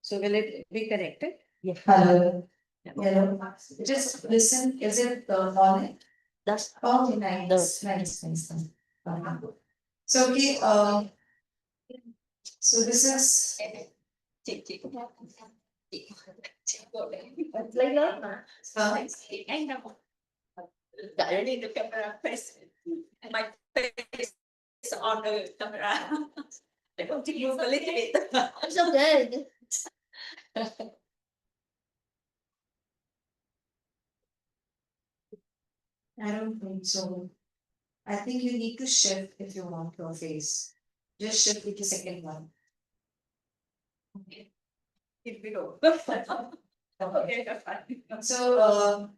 So will it be corrected? Yes. Hello. Hello. Just listen. Is it on? That's Okay, nice. So okay. So this is. like that. Directly the camera face. My face on the camera. I want to move a little bit. It's okay. I don't think so. I think you need to shift if you want your face. Just shift with the second one. It below. Okay, that's fine. So,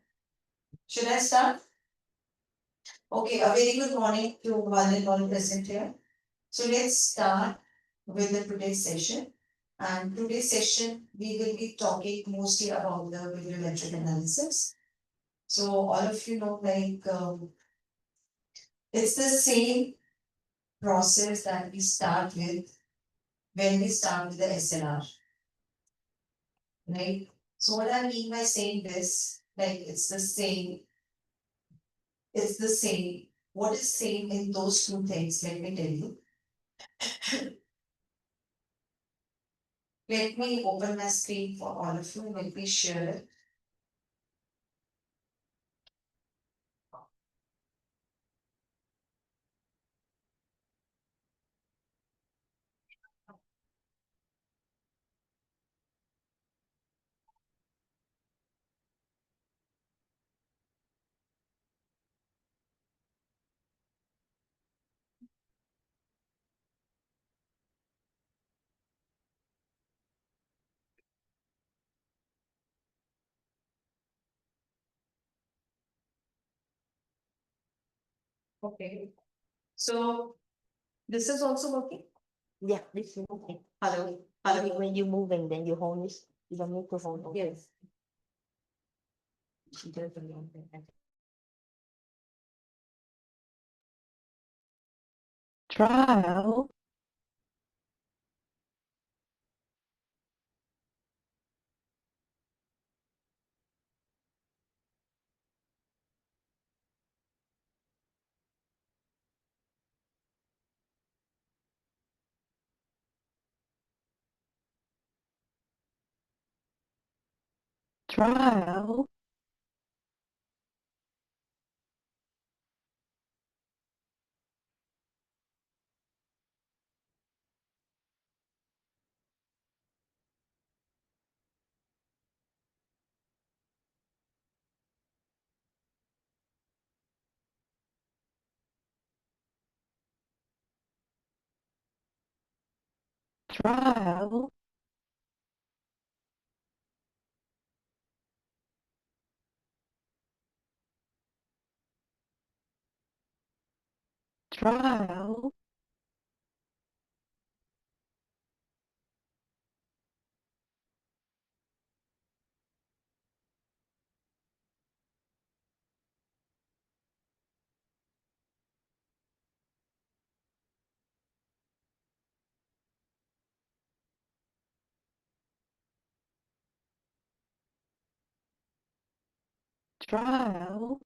should I start? Okay, a very good morning to one and all present here. So let's start with the today's session. And today's session, we will be talking mostly about the bibliometric analysis. So all of you know, it's the same process that we start with when we start with the SLR, right? So what I mean by saying this, like it's the same. What is same in those two things? Let me tell you. Let me open my screen for all of you. Let me share it. Okay. So this is also working. Yeah, this is okay. Hello. When you move and then you hold this, you don't need to hold on. Yes. She does it on the- Trial. Trial. Trial. Trial. Trial.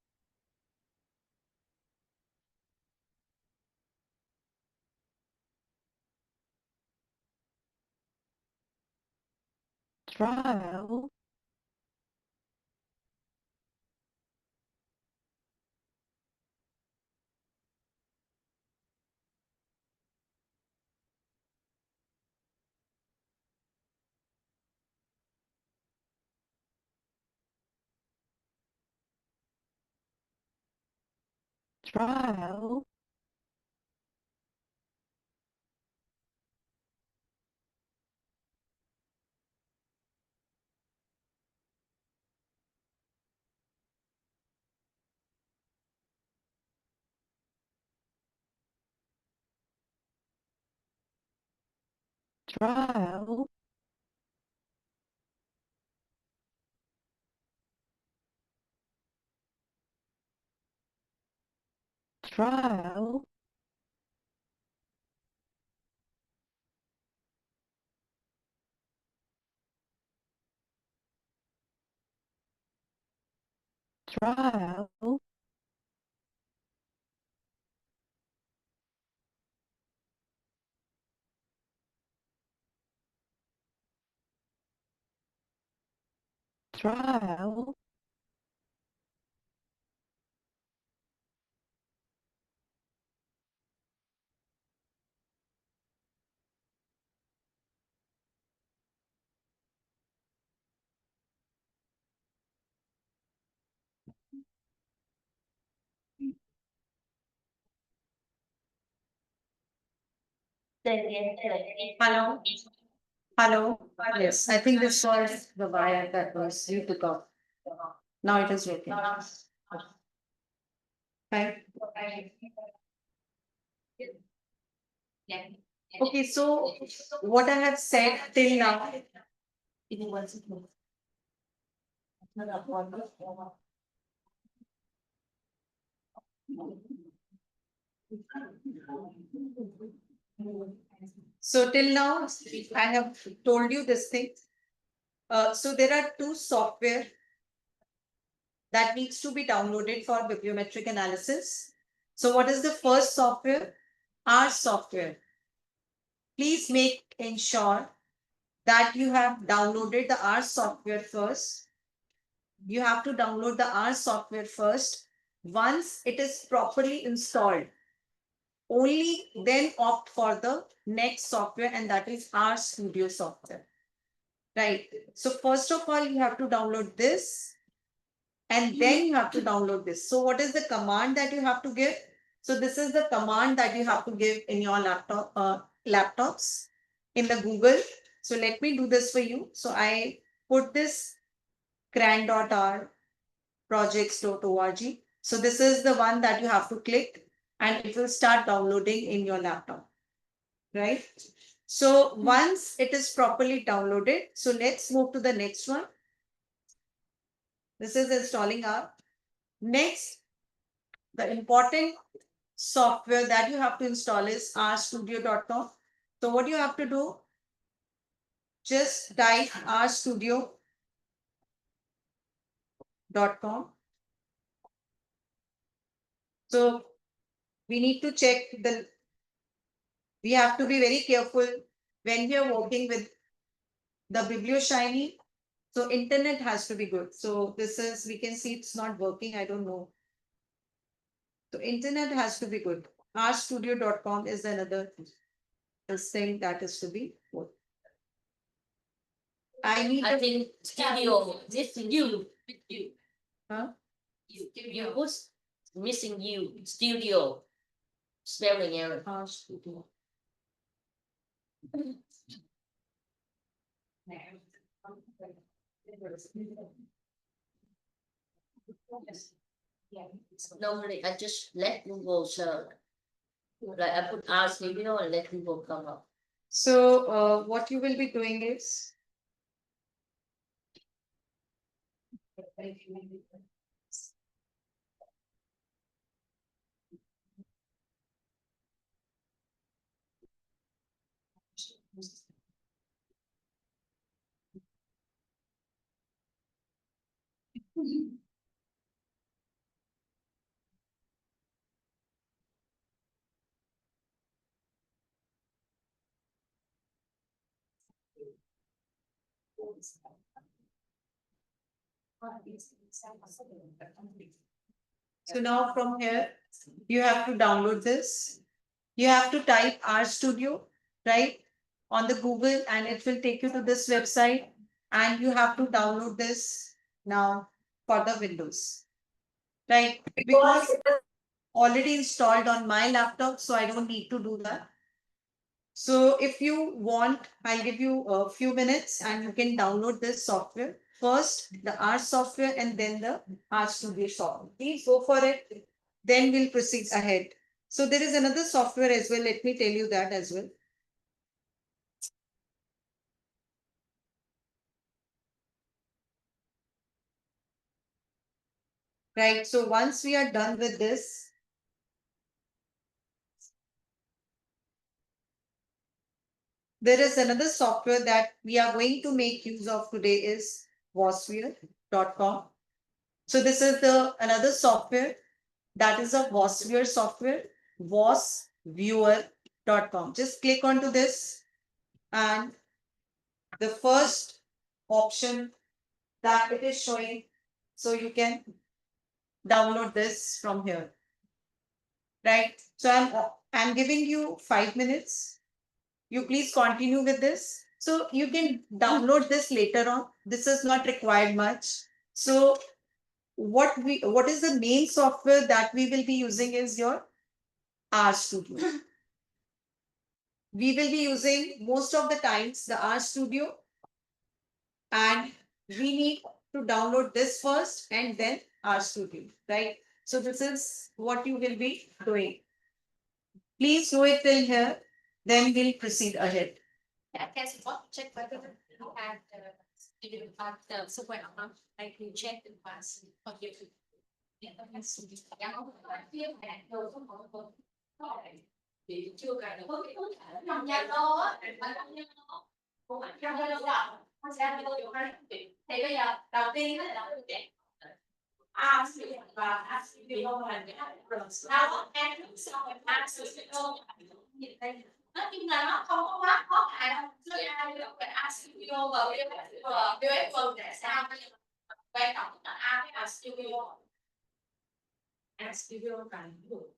Trial. Trial. Trial. Trial. Trial. Trial. Hello? Hello? Yes, I think this was the wire that was you took off. Now it is working. Right. Okay, so what I have said till now. So till now, I have told you this thing. So there are two software that needs to be downloaded for bibliometric analysis. So what is the first software? R software. Please make ensure that you have downloaded the R software first. You have to download the R software first. Once it is properly installed, only then opt for the next software, and that is R Studio software. Right. So first of all, you have to download this, and then you have to download this. So what is the command that you have to give? So this is the command that you have to give in your laptops in the Google. So let me do this for you. So I put this cran.r projects.org. So this is the one that you have to click, and it will start downloading in your laptop, right? So once it is properly downloaded, so let's move to the next one. This is installing our next. The important software that you have to install is rstudio.com. So what you have to do, just type rstudio.com. So we need to check we have to be very careful when we are working with the BiblioShiny. So internet has to be good. So this is, we can see it's not working. I don't know. So internet has to be good. rstudio.com is another thing that is to be good. I think studio missing you. Huh? You was missing you. Studio spelling error. Studio. Normally I just let Google search. Like I put R studio and let Google come up. So what you will be doing is so now from here, you have to download this. You have to type RStudio, right, on the Google, and it will take you to this website. And you have to download this now for the Windows, right? Because already installed on my laptop, so I don't need to do that. So if you want, I'll give you a few minutes and you can download this software. First, the R software and then the RStudio software. Please go for it. Then we'll proceed ahead. So there is another software as well. Let me tell you that as well. Right. So once we are done with this, there is another software that we are going to make use of today is vosphere.com. So this is the another software that is a VOSviewer software, VOSviewer.com. Just click onto this and the first option that it is showing, so you can download this from here, right? So I'm giving you 5 minutes. You please continue with this. So you can download this later on. This is not required much. So what is the main software that we will be using is your R Studio. We will be using most of the times the R Studio, and we need to download this first and then R Studio, right? So this is what you will be doing. Please do it till here, then we'll proceed ahead. Yeah, can you check whether you had the software or not? I can check the class of you. Yeah, that's. Yeah, I feel that those are thì chưa cài được tham gia đó mà tham gia đó cũng phải tham gia đâu đó tham gia đâu đó thì bây giờ đầu tiên là đầu tiên A và A video là cái sau em sau rồi A video nói chung là nó không có quá khó khăn đâu cứ A được cái A video và video để sao quan trọng là A với A video càng được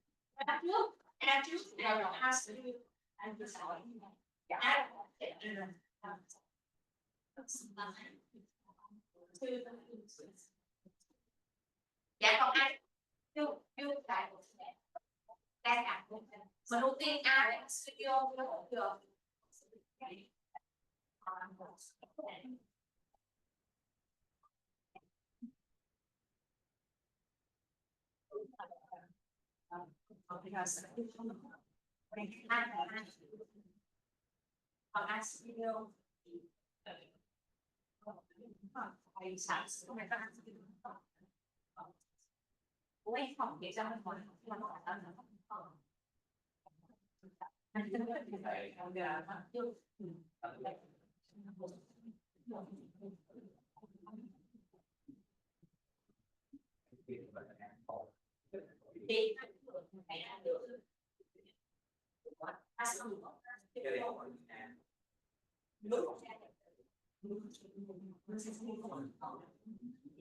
trước A trước rồi A studio anh cứ sau dạ dạ còn ai chưa chưa tại đang đặt mà đầu tiên A studio được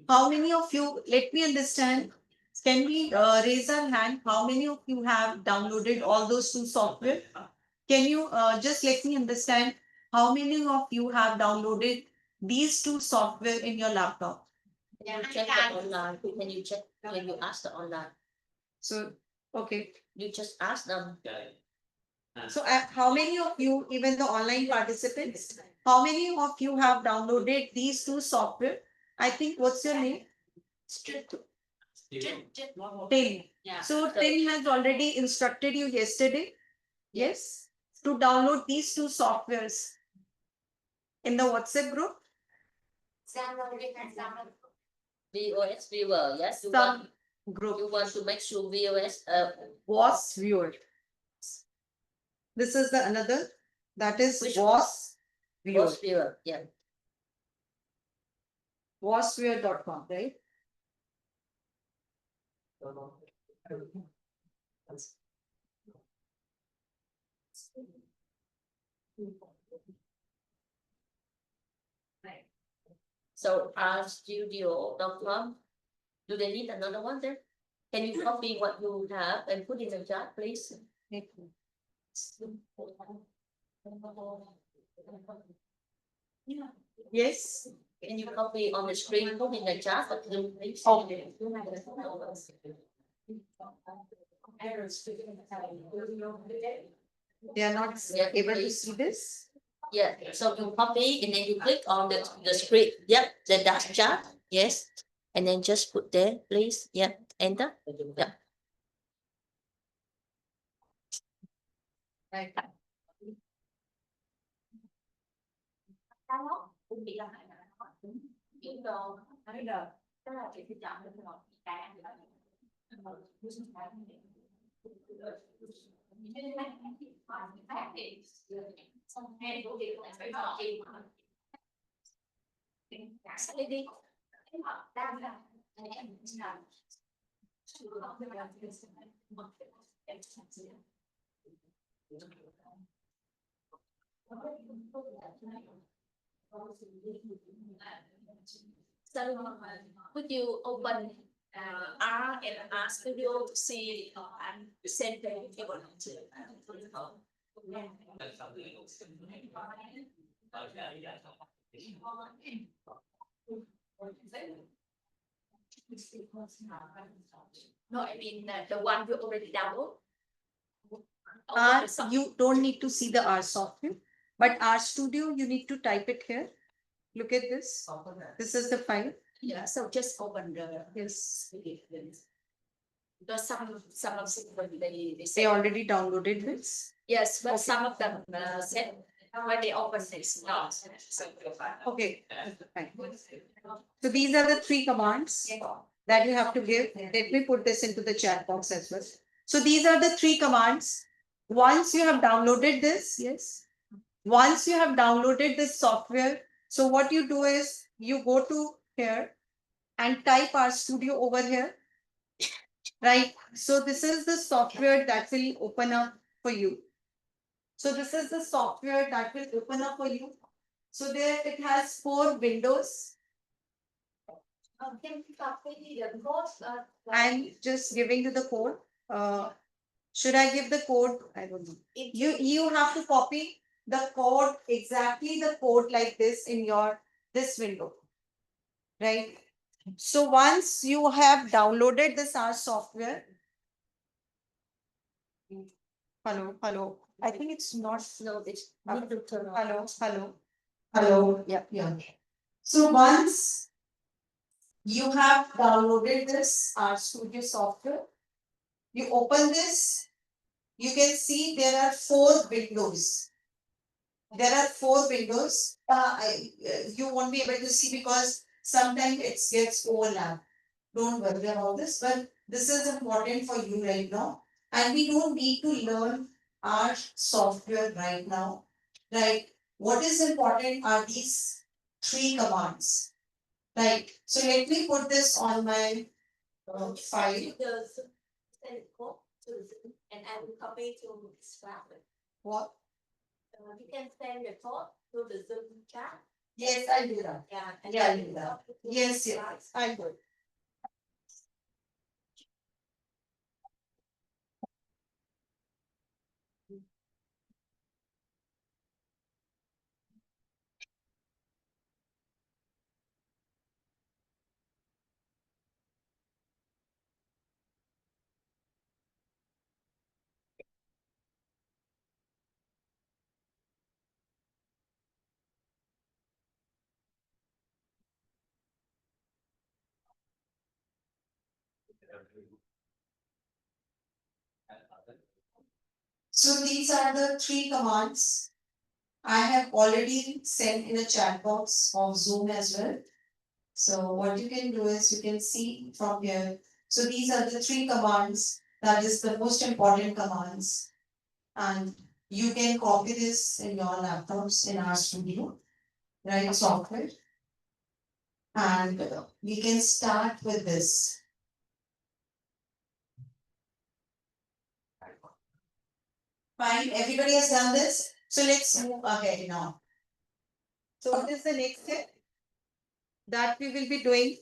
How many of you, let me understand, can we raise our hand? How many of you have downloaded all those two software? Can you just let me understand how many of you have downloaded these two software in your laptop? You check the online, when you check, when you ask the online, So, okay. you just ask them. So how many of you, even the online participants, how many of you have downloaded these two software? I think, what's your name? Tin. Yeah. So Tin has already instructed you yesterday, yes, to download these two softwares in the WhatsApp group. VOS viewer, yes, Some group you want to make sure VOS, was viewer. This is the another, that is Which was viewer, VOS viewer, yeah. wasviewer.com, right? So rstudio.com, do they need another one there? Can you copy what you have and put in the chat, please? Yes. Can you copy on the screen, put in the chat, but please? Okay. They are not Yeah, able to please. see this. Yeah, so you copy and then you click on the screen, yep, the dash chat, yes. And then just put there, please, yep, enter, yeah. Right. So, could you open R and R Studio to see and send the table to? No, I mean the one you already download. You don't need to see the R software, but R Studio, you need to type it here. Look at this. This is the file. Yeah, so just open the this. Because some of them they They say already downloaded this. yes, but some of them said when they open this not. So Okay, fine. So these are the 3 commands that you have to give. Let me put this into the chat box as well. So these are the 3 commands. Once you have downloaded this, yes. Once you have downloaded this software, so what you do is you go to here and type R Studio over here. Right. So this is the software that will open up for you. So this is the software that will open up for you. So there it has 4 windows. can you copy the notes? I'm just giving you the code. Should I give the code? I don't know. You have to copy the code, exactly the code like this in your this window. Right. So once you have downloaded this R software. Hello. I think it's not. No, it's need to turn on. Hello. Yeah. So once you have downloaded this R Studio software, you open this, you can see there are 4 windows. There are 4 windows. You won't be able to see because sometimes it gets overlapped. Don't worry about this, but this is important for you right now. And we don't need to learn our software right now. Right? What is important are these 3 commands. Right? So let me put this on my file. Does send it code to Zoom and I will copy to Slack. What? You can send the code to the Zoom chat. Yes, I do that. Yeah. and Yeah, I then do that. copy to Yes, Slack. I do. So these are the 3 commands I have already sent in the chat box of Zoom as well. So what you can do is you can see from here. So these are the 3 commands that is the most important commands. And you can copy this in your laptops in our studio, right? Software. And we can start with this. Fine, everybody has done this. So let's move ahead now. So what is the next step that we will be doing?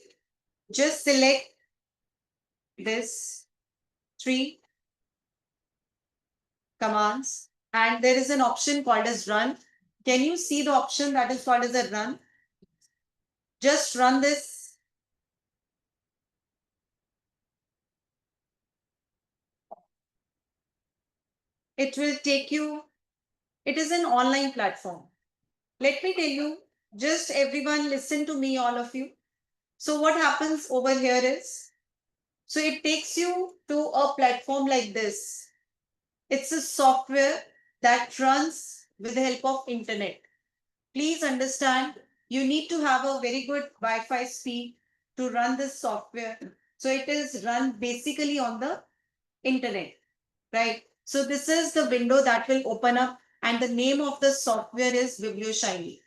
Just select this 3 commands and there is an option called as run. Can you see the option that is called as a run? Just run this. It will take you, it is an online platform. Let me tell you, just everyone listen to me, all of you. So what happens over here is, so it takes you to a platform like this. It's a software that runs with the help of internet. Please understand, you need to have a very good Wi-Fi speed to run this software. So it is run basically on the internet, right? So this is the window that will open up and the name of the software is BiblioShiny.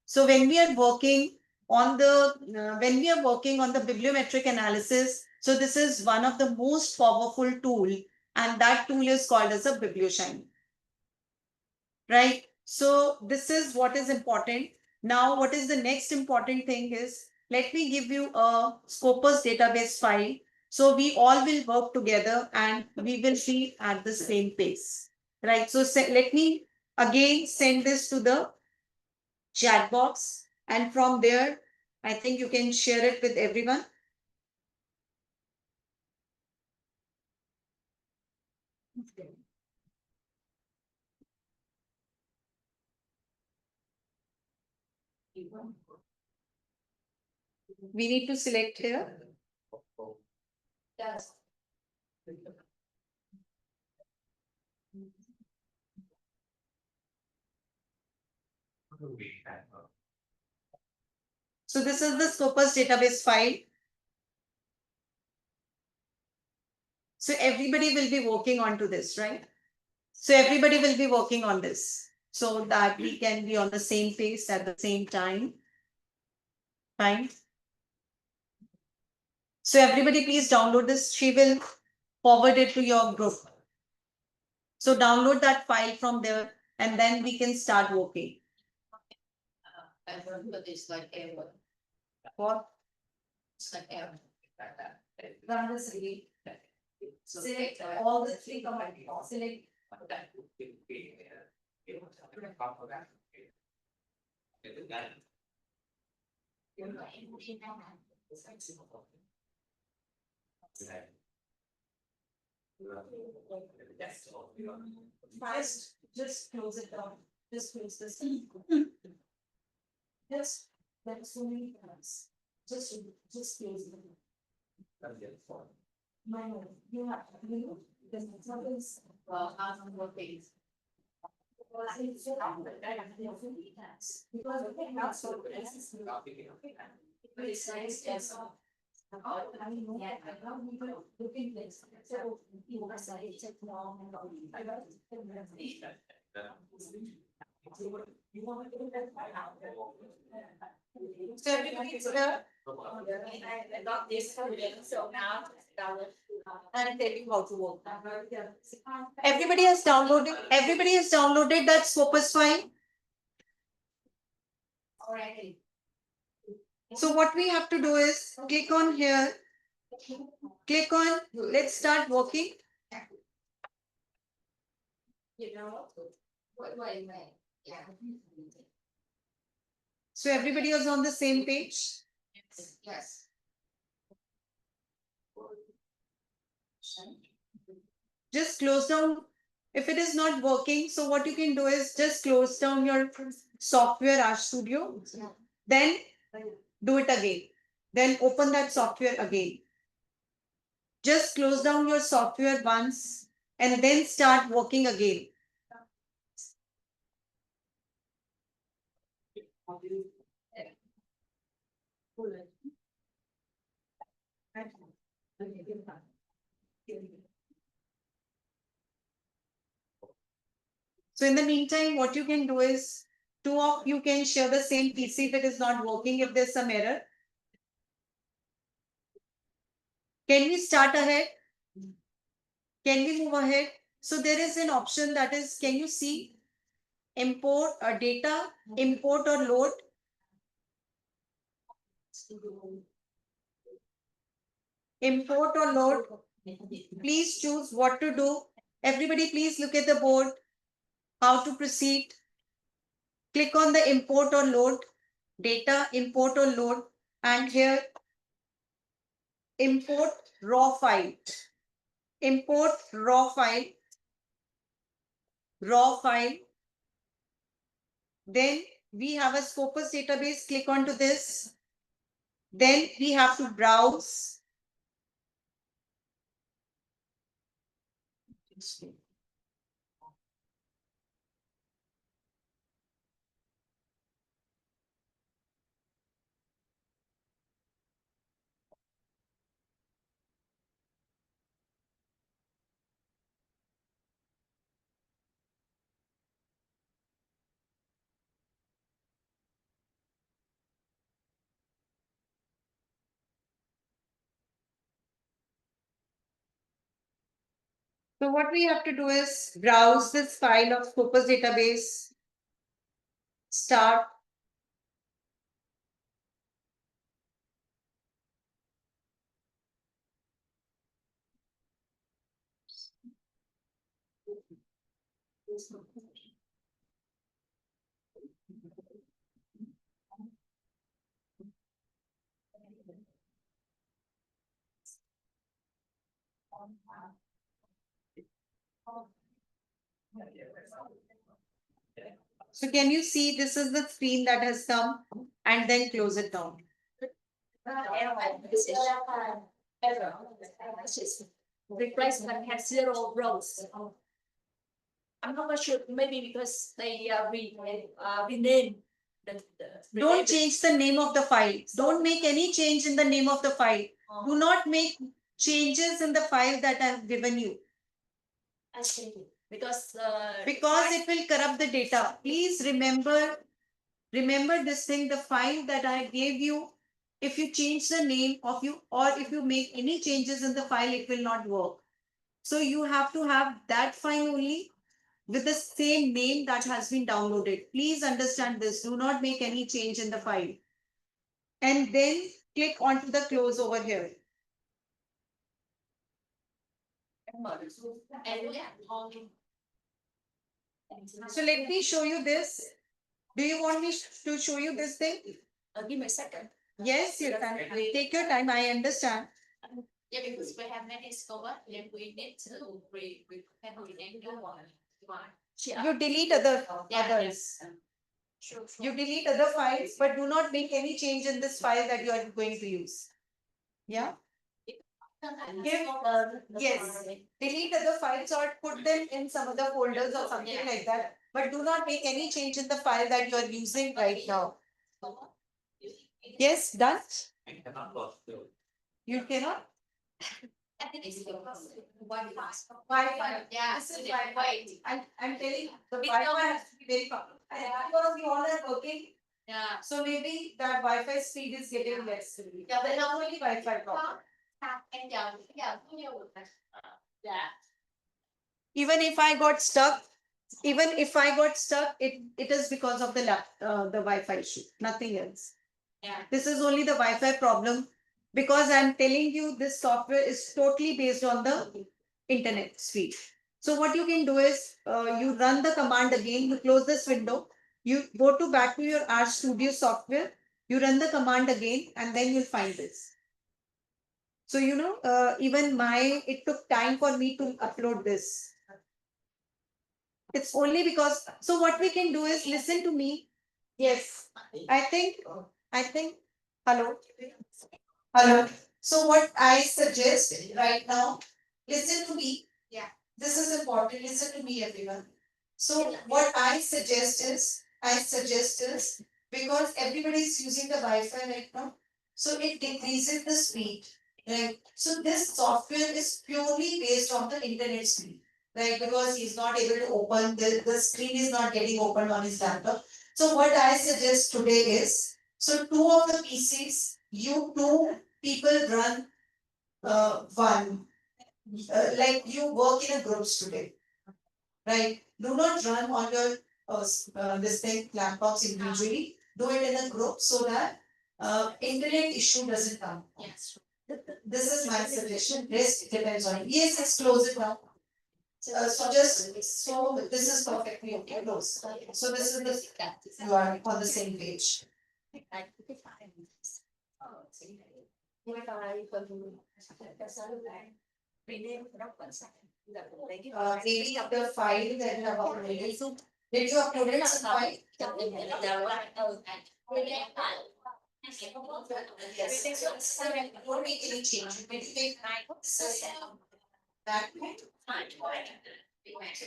So when we are working on the, when we are working on the bibliometric analysis, so this is one of the most powerful tool, and that tool is called as a biblioshine. Right? So this is what is important. Now, what is the next important thing is, let me give you a Scopus database file. So we all will work together and we will be at the same pace. Right? So let me again send this to the chat box, and from there, I think you can share it with everyone. We need to select here. Yes. So this is the Scopus database file. So everybody will be working on to this, right? So everybody will be working on this so that we can be on the same pace at the same time. Fine. So everybody please download this. She will forward it to your group. So download that file from there and then we can start working. I remember this like ever. What? It's like ever. Run this again. Select all the three commands. Select. First, just close it down. Just close this. Just, that's so many times. Just close it. No, you have, there's something's. Well, I'm working. Because the thing not so. It's nice, yes. I mean, yeah, I know we were looking this. So you were saying it's long and long. You want to do that? So everybody's here. I got this, so now. And tell you how to work. Everybody has downloaded that Scopus file. Already. So what we have to do is click on here, click on, let's start working. You know, wait, yeah. So everybody is on the same page. Yes. Just close down. If it is not working, so what you can do is just close down your software Ash Studio. Then do it again. Then open that software again. Just close down your software once and then start working again. So in the meantime, what you can do is two of you can share the same PC if it is not working, if there's some error. Can we start ahead? Can we move ahead? So there is an option that is, can you see import data, import or load? Import or load? Please choose what to do. Everybody please look at the board. How to proceed. Click on the import or load. Data, import or load. And here, import raw file. Import raw file. Raw file. Then we have a Scopus database. Click onto this. Then we have to browse. So what we have to do is browse this file of Scopus database. Start. So can you see this is the screen that has come and then close it down. Replacement has 0 rows. I'm not sure, maybe because they rename the. Don't change the name of the file. Don't make any change in the name of the file. Do not make changes in the file that I have given you. I see, because Because it will corrupt the data. Please remember this thing, the file that I gave you. If you change the name of you or if you make any changes in the file, it will not work. So you have to have that file only with the same name that has been downloaded. Please understand this. Do not make any change in the file. And then click onto the close over here. So let me show you this. Do you want me to show you this thing? give me a second. Yes, you can. Take your time. I understand. Yeah, because we have many scope, then we need to rename new one. You delete others. Sure. You delete other files, but do not make any change in this file that you are going to use. Yeah. Give yes. Delete other files or put them in some other folders or something like that. But do not make any change in the file that you are using right now. Yes, done. You cannot. Wi-Fi. Yeah. This is Wi-Fi. I'm telling you, the Wi-Fi has to be very fast. Because we all are working, Yeah. so maybe that Wi-Fi speed is getting less. Yeah, but Not only Wi-Fi problem. Yeah. Even if I got stuck, it is because of the the Wi-Fi issue, nothing else. Yeah. This is only the Wi-Fi problem because I'm telling you this software is totally based on the internet speed. So what you can do is you run the command again, you close this window, you go to back to your R Studio software, you run the command again, and then you'll find this. So even it took time for me to upload this. It's only because, so what we can do is listen to me. Yes, I think, hello. Hello. So what I suggest right now, listen to me. Yeah. This is important. Listen to me, everyone. So what I suggest is because everybody is using the Wi-Fi right now, so it decreases the speed. Right. So this software is purely based on the internet speed. Right, because he's not able to open the screen is not getting opened on his laptop. So what I suggest today is, so two of the PCs, you two people run one, like you work in a groups today, right? Do not run on your this thing laptops individually. Do it in a group so that internet issue doesn't come. Yes. This is my suggestion. Rest depends on it. Yes, let's close it now. So this is perfectly okay. Close. So this is the you are on the same page. Maybe the file that you have uploaded. Did you upload it some file? Yes. Don't make any change. Maybe that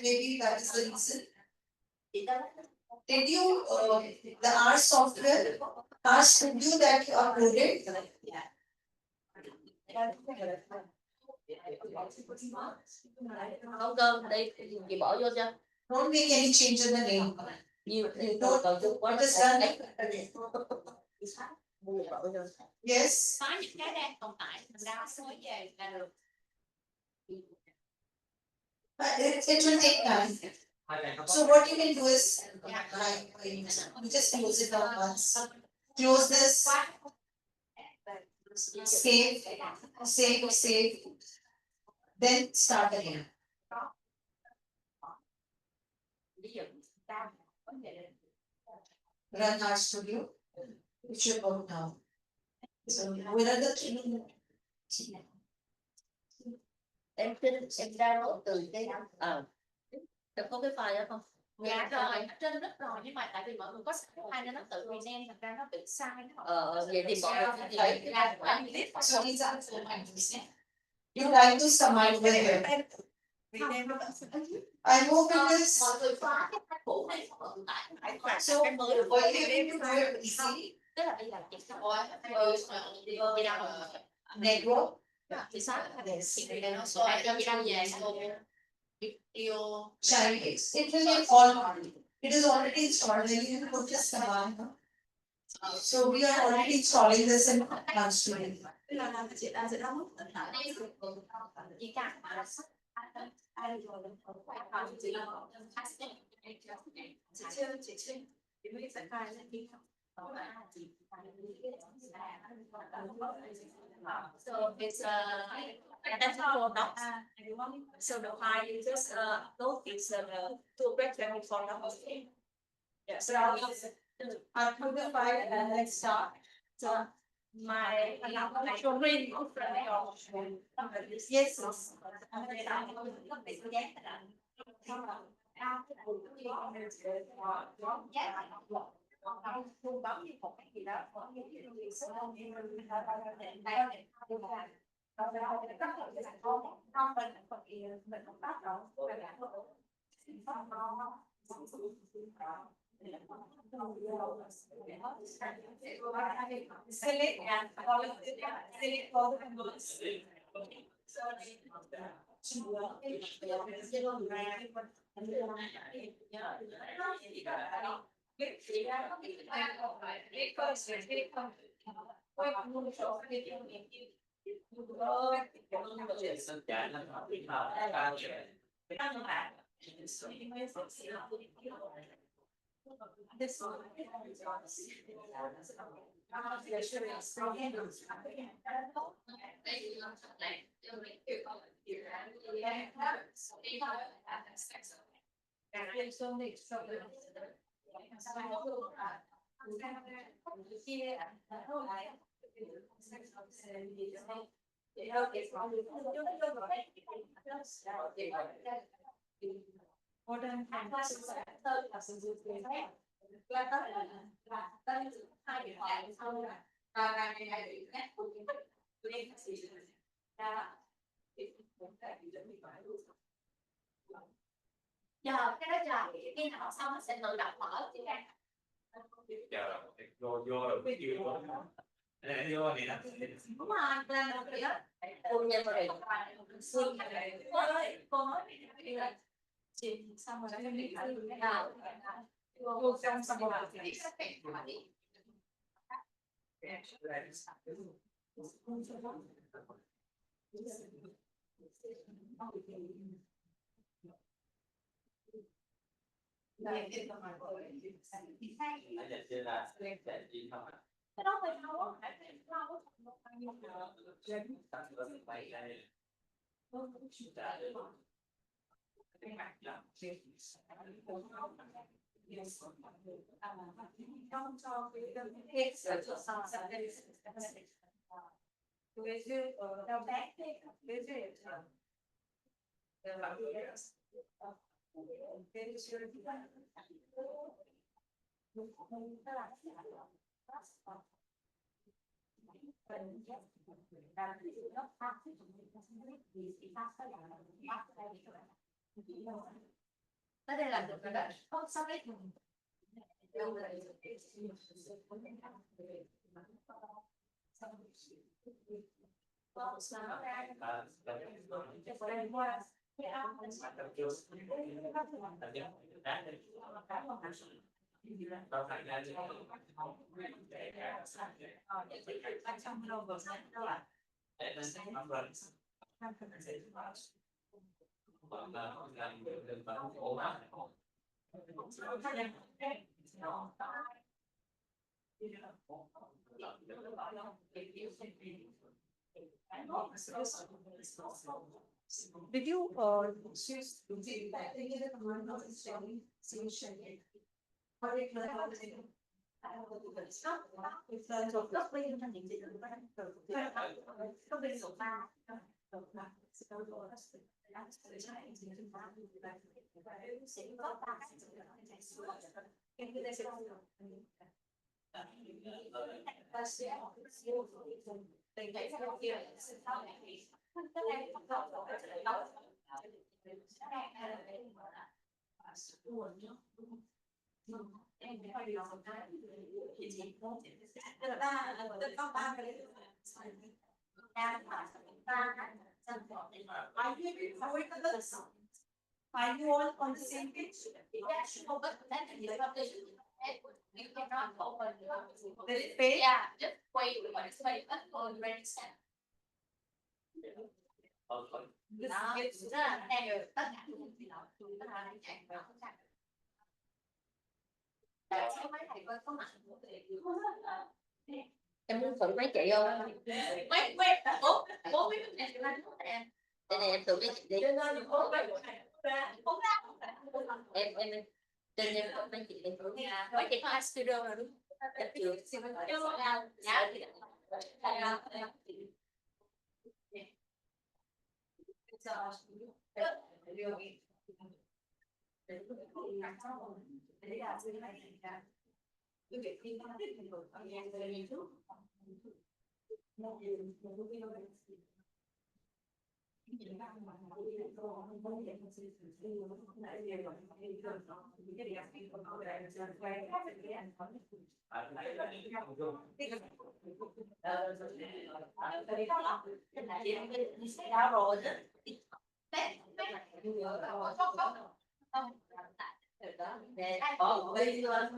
maybe that is the reason. Did you the R software, R Studio that you uploaded? Nấu cơm đi chị bỏ vô cho Don't make any change in the name. nhiều Don't what is done? Yes. Có những cái đang tồn tại, mình ra số về là được. It will take time. So what you can do is, you just close it down once. Close this, save, save, then start again. Run our studio. It should work now. So where are the three? Em download từ cái được có cái file đó không? Dạ rồi, ở trên rất rồi, nhưng mà tại vì mọi người có file nên nó tự rename, thật ra nó bị sai. Vậy thì mọi người Thấy ra You like to summarize with it. I hope it is. mọi người xóa cái file cũ này không tồn tại. So what you can do it easy. Tức là bây giờ chị sẽ Network. chị xóa chị đang về Child, it will get all. It is already installed. Then you can put this command. So we are already installing this in our student. So it's that's all about so the file you just upload is to break them for the yeah, so I'll put the file and let's start. So my screen yes. Bấm đi một cái gì đó select and select all the numbers. This one. Giờ cái đó là khi nào xong nó sẽ tự động mở chị ra. Vô rồi cái gì vô này nè. Đúng rồi, là một cái đó. Ôn nhân rồi. Cô nói chị xong rồi nó đi cô xong rồi cái đó phải thấu phải Tới đây là được rồi đó. Không sao đấy. Did you choose the command of solution? Or it Are you all on the same page? Yeah, sure, but then you cannot open. This page? Yeah, just wait, wait, already set. This Đó, gets rất là hay rồi, tất cả những gì đó chúng ta đang chạy vào không chạy. Tại sao mấy thầy có mặt của thầy? Em muốn thử máy chạy không? Wait, bố biết em sẽ làm thuốc em. Đây này em thử máy chạy đi. Em trên em thử máy chạy đi. Mấy chị có studio rồi đúng không? Chắc chưa. Đã rồi đó. Nè, có đi lên.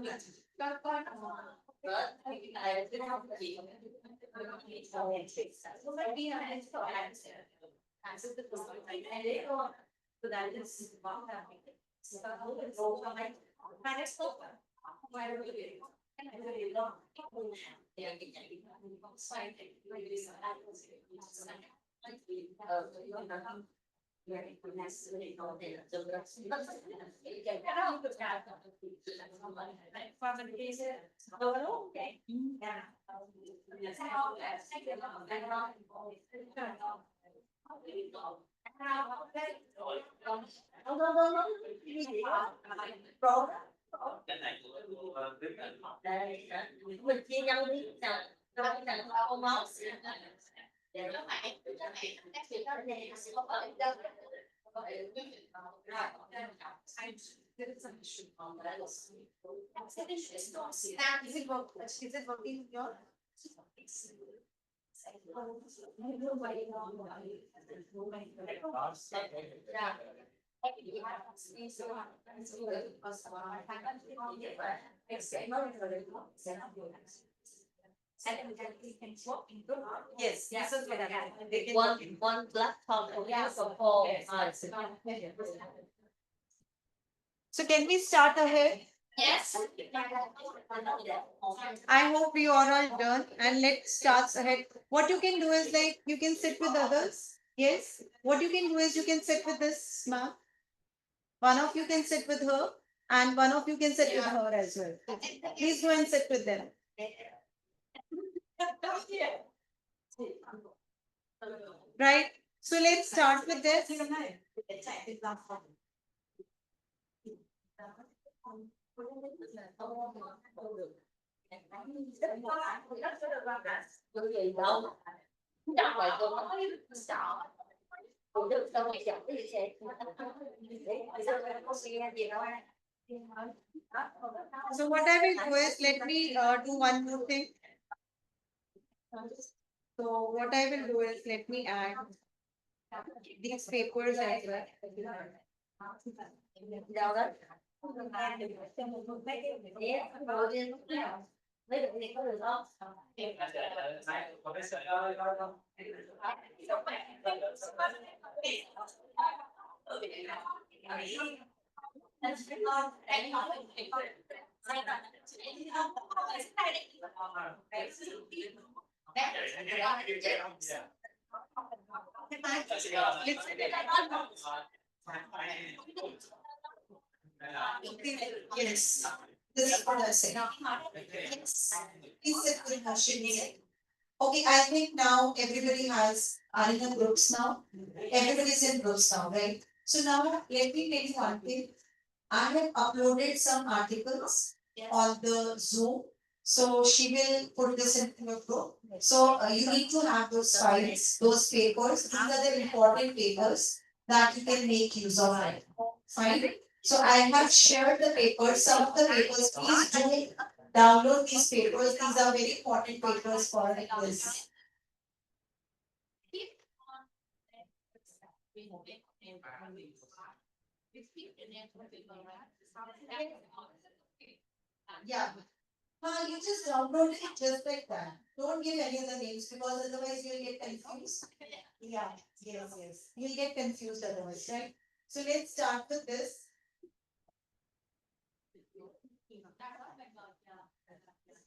Cái này của biết là Đây, mình chia nhau đi nào. Không máu. Is it working here? Yes, this is what I One laptop for you for all. So can we start ahead? Yes. I hope we all are done and let's start ahead. What you can do is like you can sit with others. Yes. What you can do is you can sit with this ma'am. One of you can sit with her and one of you can sit with her as well. Please go and sit with them. Right. So let's start with this. Cái gì đâu. Chắc phải tôi nói sợ. Tôi được đâu mà chậm cái gì vậy? So what I will do is let me do one more thing. So what I will do is let me add these papers as well. Đâu đó. Mấy cái này có được không? có cái sợi ơi. Yes. This is what I said. Yes. Please sit with her, Shalini. Okay, I think now everybody are in the groups now. Everybody's in groups now, right? So now let me tell you one thing. I have uploaded some articles on the Zoom. So she will put this in your group. So you need to have those files, those papers. These are the important papers that you can make use of it. Fine. So I have shared the papers, some of the papers. Please do download these papers. These are very important papers for this. Yeah. You just download it just like that. Don't give any other names because otherwise you'll get confused. Yeah, yes. You'll get confused otherwise, right? So let's start with this.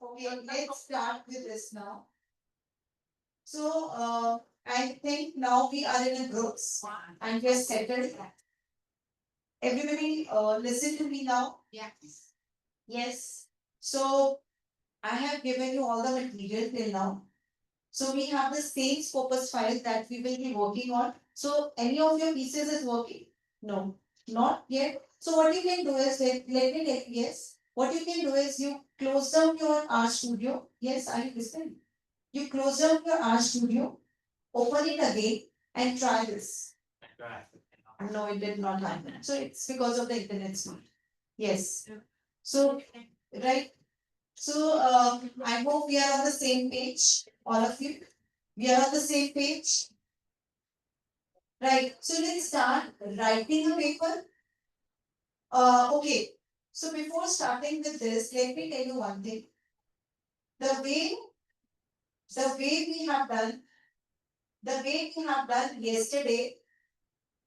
Okay, let's start with this now. So I think now we are in a groups and we're settled. Everybody listen to me now. Yes. Yes. So I have given you all the material till now. So we have the same Scopus file that we will be working on. So any of your pieces is working? No, not yet. So what you can do is, let me tell you, yes. What you can do is you close down your R Studio. Yes, are you listening? You close down your R Studio, open it again and try this. No, it did not happen. So it's because of the internet speed. Yes. So, right. So I hope we are on the same page, all of you. We are on the same page. Right. So let's start writing a paper. Okay. So before starting with this, let me tell you one thing. The way the way we have done yesterday,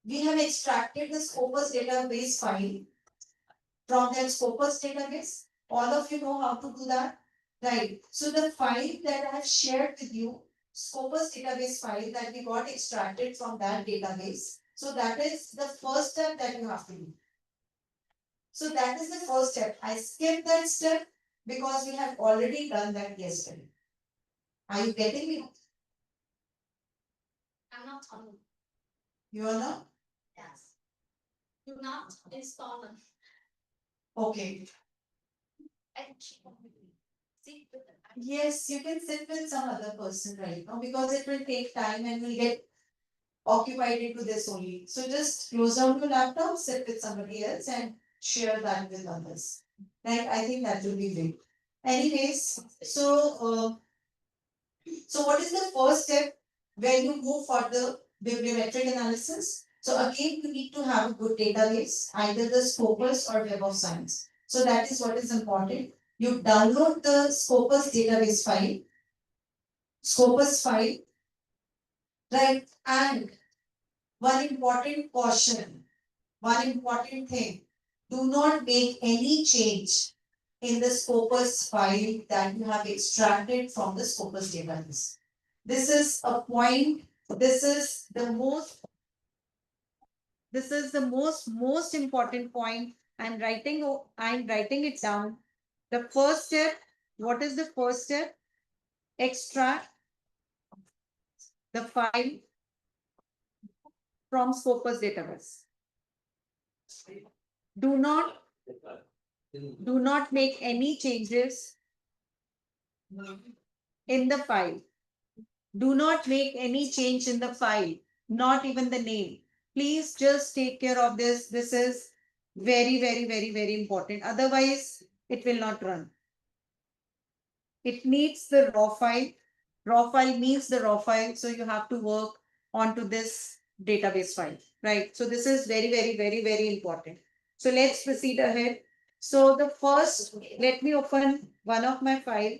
we have extracted the Scopus database file from that Scopus database. All of you know how to do that. Right. So the file that I have shared with you, Scopus database file that we got extracted from that database. So that is the first step that you have to do. So that is the first step. I skipped that step because we have already done that yesterday. Are you getting me? I'm not on. You are not? Yes. Do not install them. Okay. See with them. Yes, you can sit with some other person right now because it will take time and we'll get occupied into this only. So just close down your laptop, sit with somebody else and share that with others. Right? I think that will be great. Anyways, so what is the first step when you move for the bibliometric analysis? So again, you need to have a good database, either the Scopus or Web of Science. So that is what is important. You download the Scopus database file, Scopus file, right? And one important caution, one important thing, do not make any change in the Scopus file that you have extracted from the Scopus database. This is a point, this is the most important point. I'm writing it down. The first step, what is the first step? Extract the file from Scopus database. Do not make any changes in the file. Do not make any change in the file, not even the name. Please just take care of this. This is very important. Otherwise, it will not run. It needs the raw file. Raw file means the raw file. So you have to work onto this database file, right? So this is very important. So let's proceed ahead. So the first, let me open one of my file.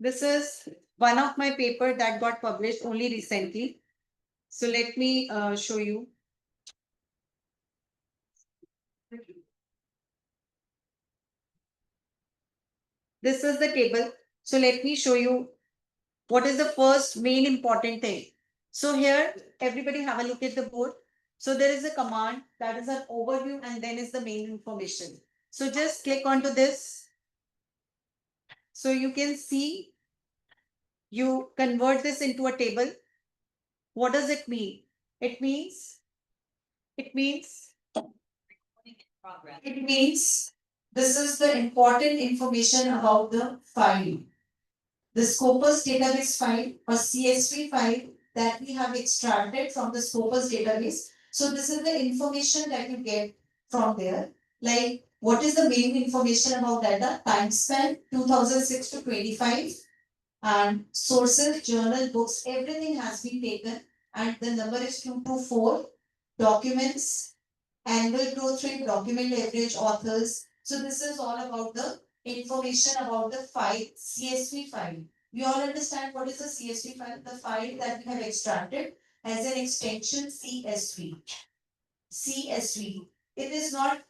This is one of my paper that got published only recently. So let me show you. This is the table. So let me show you what is the first main important thing. So here, everybody have a look at the board. So there is a command that is an overview and then is the main information. So just click onto this. So you can see, you convert this into a table. What does it mean? It means, it means It means this is the important information about the file. The Scopus database file or CSV file that we have extracted from the Scopus database. So this is the information that you get from there. Like what is the main information about data? Time span 2006 to 25 and sources, journal, books, everything has been taken and the number is 224. Documents, annual growth rate, document average, authors. So this is all about the information about the file, CSV file. We all understand what is the CSV file, the file that we have extracted as an extension CSV. CSV. It is not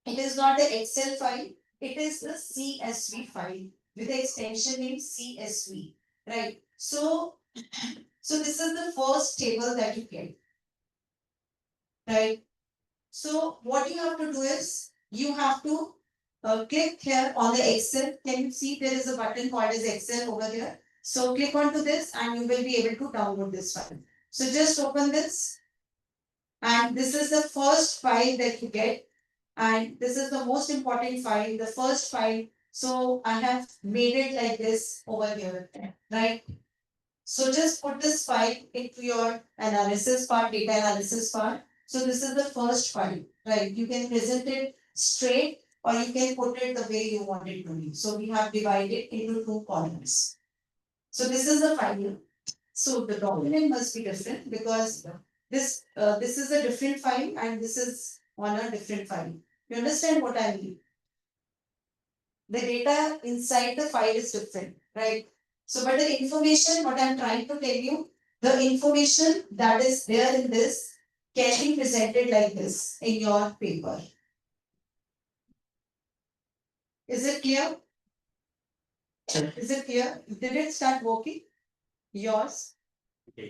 the Excel file, it is the CSV file with the extension name CSV. Right. So this is the first table that you get. Right. So what you have to do is you have to click here on the Excel. Can you see there is a button called as Excel over there? So click onto this and you will be able to download this file. So just open this and this is the first file that you get and this is the most important file, the first file. So I have made it like this over here, right? So just put this file into your analysis part, data analysis part. So this is the first file, right? You can present it straight or you can put it the way you want it to be. So we have divided into two columns. So this is the file. So the document must be different because this is a different file and this is on a different file. You understand what I mean? The data inside the file is different, right? So, but the information, what I'm trying to tell you, the information that is there in this can be presented like this in your paper. Is it clear? Is it clear? Did it start working? Yours? But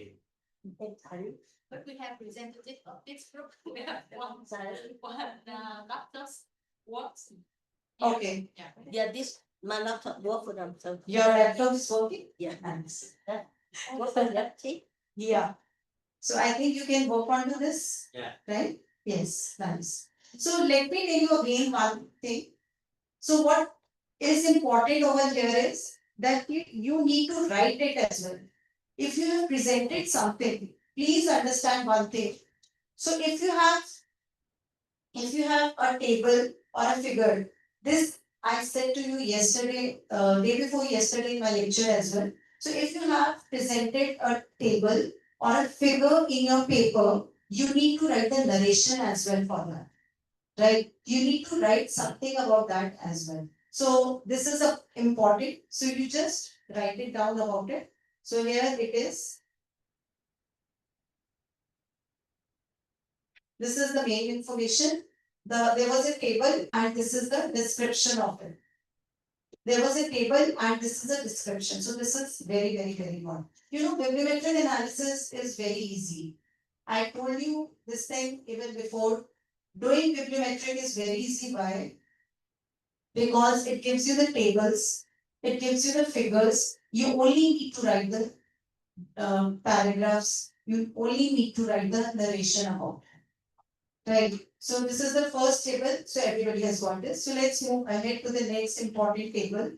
we have presented it on this group. We have one doctor's works. Okay. Yeah. Yeah, this my laptop work for them. So Your laptop is working? yeah. Nice. What for that? See? Yeah. So I think you can work on to this. Yeah. Right? Yes, nice. So let me tell you again one thing. So what is important over here is that you need to write it as well. If you have presented something, please understand one thing. So if you have a table or a figure, this I said to you yesterday, day before yesterday in my lecture as well. So if you have presented a table or a figure in your paper, you need to write the narration as well for that. Right? You need to write something about that as well. So this is a important. So you just write it down about it. So here it is. This is the main information. There was a table and this is the description of it. There was a table and this is a description. So this is very, very, very good. You know, bibliometric analysis is very easy. I told you this thing even before. Doing bibliometric is very easy. Why? Because it gives you the tables, it gives you the figures. You only need to write the paragraphs. You only need to write the narration about it. Right. So this is the first table. So everybody has got this. So let's move ahead to the next important table.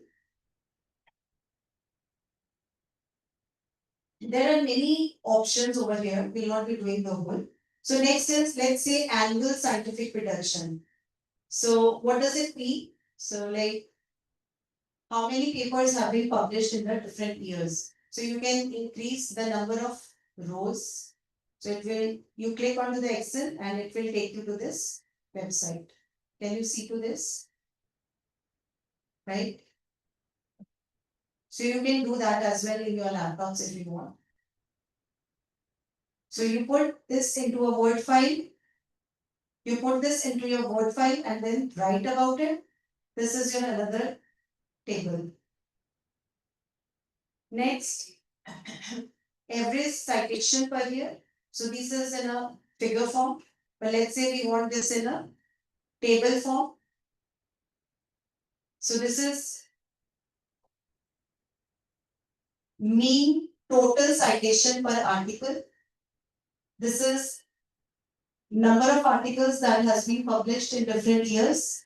There are many options over here. We'll not be doing the whole. So next is, let's say, annual scientific production. So what does it mean? So like how many papers have been published in the different years. So you can increase the number of rows. So it will, you click onto the Excel and it will take you to this website. Can you see to this? Right? So you can do that as well in your laptops if you want. So you put this into a Word file. You put this into your Word file and then write about it. This is your another table. Next, average citation per year. So this is in a figure form, but let's say we want this in a table form. So this is mean total citation per article. This is number of articles that has been published in different years.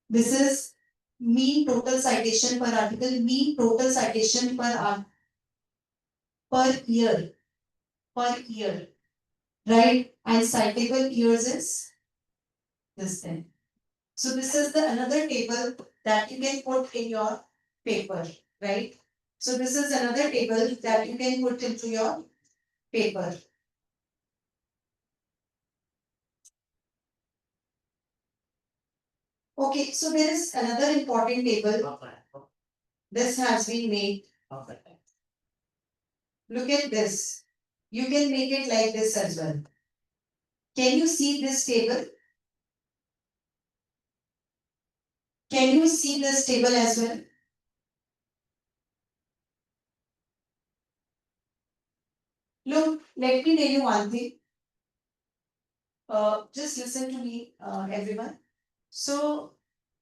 This is mean total citation per article, mean total citation per year, right? And citable years is this thing. So this is the another table that you can put in your paper, right? So this is another table that you can put into your paper. Okay, so there is another important table. This has been made. Look at this. You can make it like this as well. Can you see this table? Can you see this table as well? Look, let me tell you one thing. Just listen to me, everyone. So,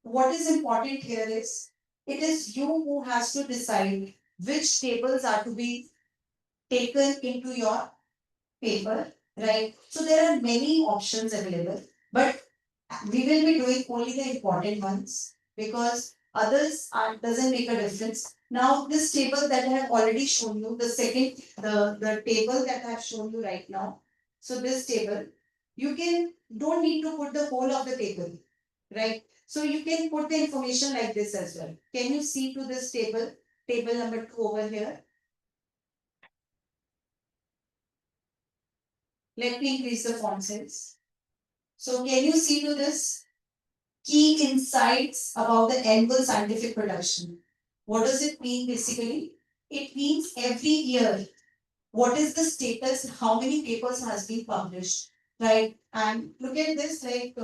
what is important here is it is you who has to decide which tables are to be taken into your paper, right? So, there are many options available, but we will be doing only the important ones because others are doesn't make a difference. Now, this table that I have already shown you, the table that I have shown you right now. So this table, you can don't need to put the whole of the table, right? So you can put the information like this as well. Can you see to this table, table number 2 over here? Let me increase the font size. So can you see to this? Key insights about the annual scientific production. What does it mean basically? It means every year, what is the status, how many papers has been published, right? And look at this, like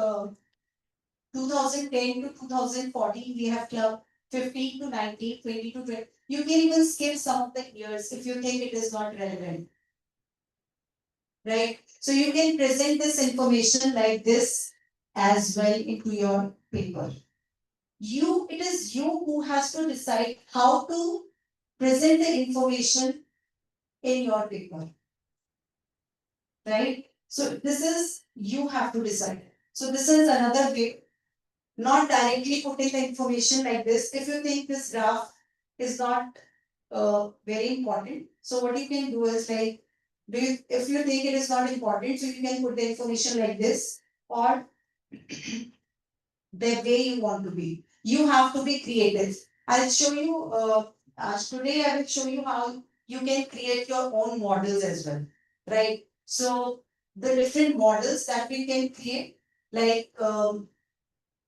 2010 to 2014, we have club 15 to 19, 20 to 20. You can even skip some of the years if you think it is not relevant, right? So you can present this information like this as well into your paper. It is you who has to decide how to present the information in your paper, right? So this is you have to decide. So this is another way, not directly putting the information like this. If you think this graph is not very important, so what you can do is like, if you think it is not important, so you can put the information like this, or the way you want to be. You have to be creative. I'll show you, today I will show you how you can create your own models as well, right? So the different models that we can create, like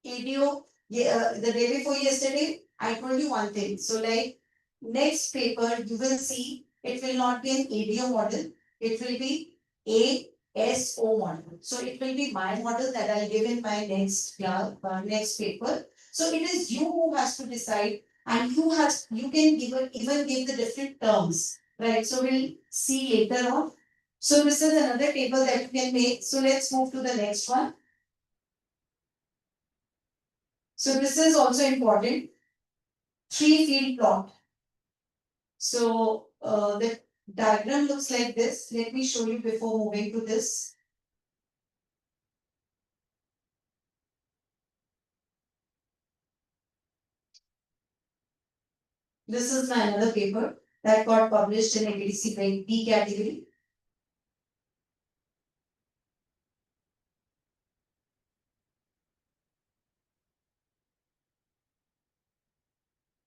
ADO, the day before yesterday, I told you one thing. So like next paper, you will see it will not be an ADO model, it will be ASO model. So it will be my model that I'll give in my next class, next paper. So it is you who has to decide, and you can even give the different terms, right? So we'll see later on. So this is another table that you can make. So let's move to the next one. So this is also important. 3-field plot. So the diagram looks like this. Let me show you before moving to this. This is my another paper that got published in ABDC B category.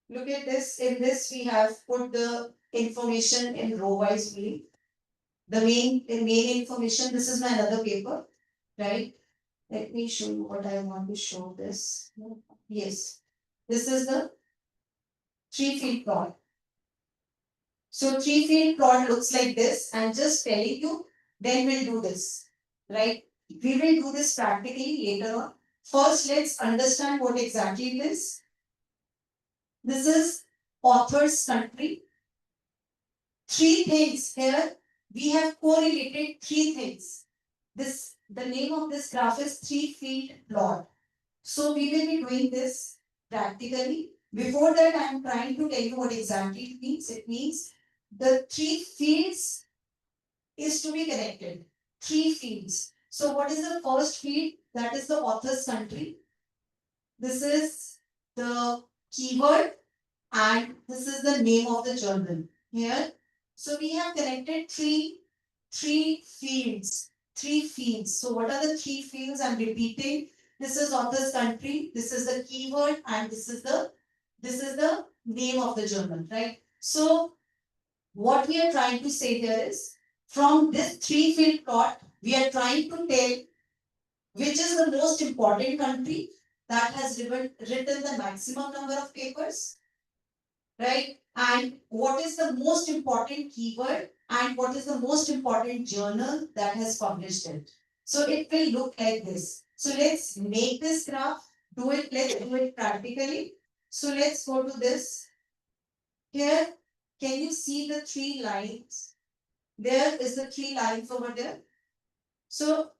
Look at this. In this, we have put the information in row-wise way. The main information. This is my another paper, right? Let me show you what I want to show this. Yes, this is the 3-field plot. So 3-field plot looks like this. I'm just telling you, then we'll do this, right? We will do this practically later on. First, let's understand what exactly it is. This is author's country. 3 things here. We have correlated 3 things. The name of this graph is 3-field plot. So we will be doing this practically. Before that, I'm trying to tell you what exactly it means. It means the 3 fields is to be connected. 3 fields. So what is the first field? That is the author's country. This is the keyword and this is the name of the journal here. So we have connected three fields. 3 fields. So what are the 3 fields? I'm repeating. This is author's country, this is the keyword, and this is the name of the journal, right? So what we are trying to say here is from this 3-field plot, we are trying to tell which is the most important country that has written the maximum number of papers, right? And what is the most important keyword and what is the most important journal that has published it. So it will look like this. So let's make this graph, let's do it practically. So let's go to this. Here, can you see the 3 lines? There is the 3 lines over there. So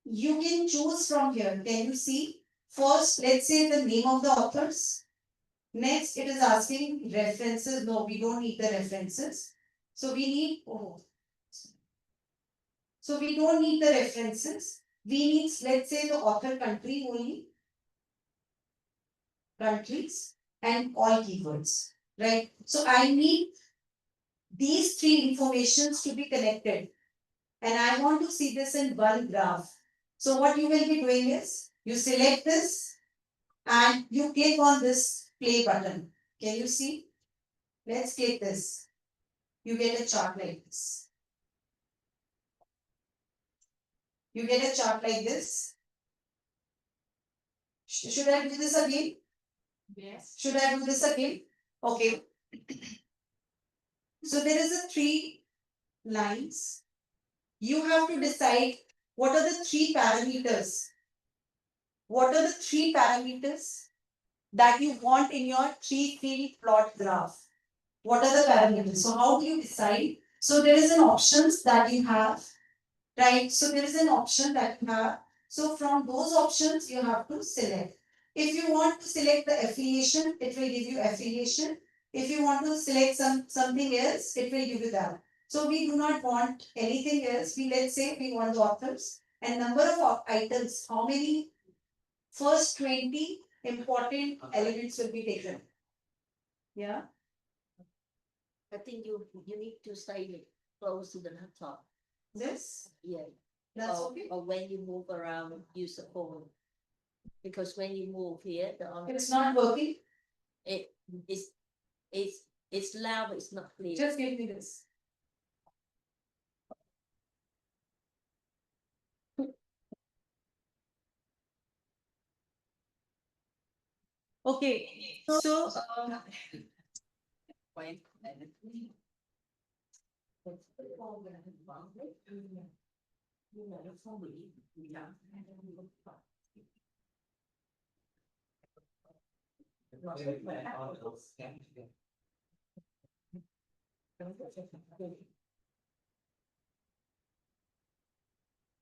you can choose from here. Can you see? First, let's say the name of the authors. Next, it is asking references. No, we don't need the references. So we need, so we don't need the references. We need, let's say, the author country only. Countries and all keywords, right? So I need these 3 informations to be connected. And I want to see this in one graph. So what you will be doing is, you select this and you click on this play button. Can you see? Let's click this. You get a chart like this. You get a chart like this. Should I do this again? Yes. Should I do this again? Okay. So there is a 3 lines. You have to decide what are the 3 parameters. What are the 3 parameters that you want in your 3-field plot graph? What are the parameters? So how do you decide? So there is an options that you have, right? So there is an option that you have. So from those options, you have to select. If you want to select the affiliation, it will give you affiliation. If you want to select something else, it will give you that. So we do not want anything else. Let's say we want the authors and number of items. How many? First 20 important elements will be taken. Yeah. I think you need to stay it close to the laptop. This. Yeah. That's or, okay. or when you move around, use the phone. Because when you move here, It's not working. It's loud, but it's not clear. Just give me this. Okay, so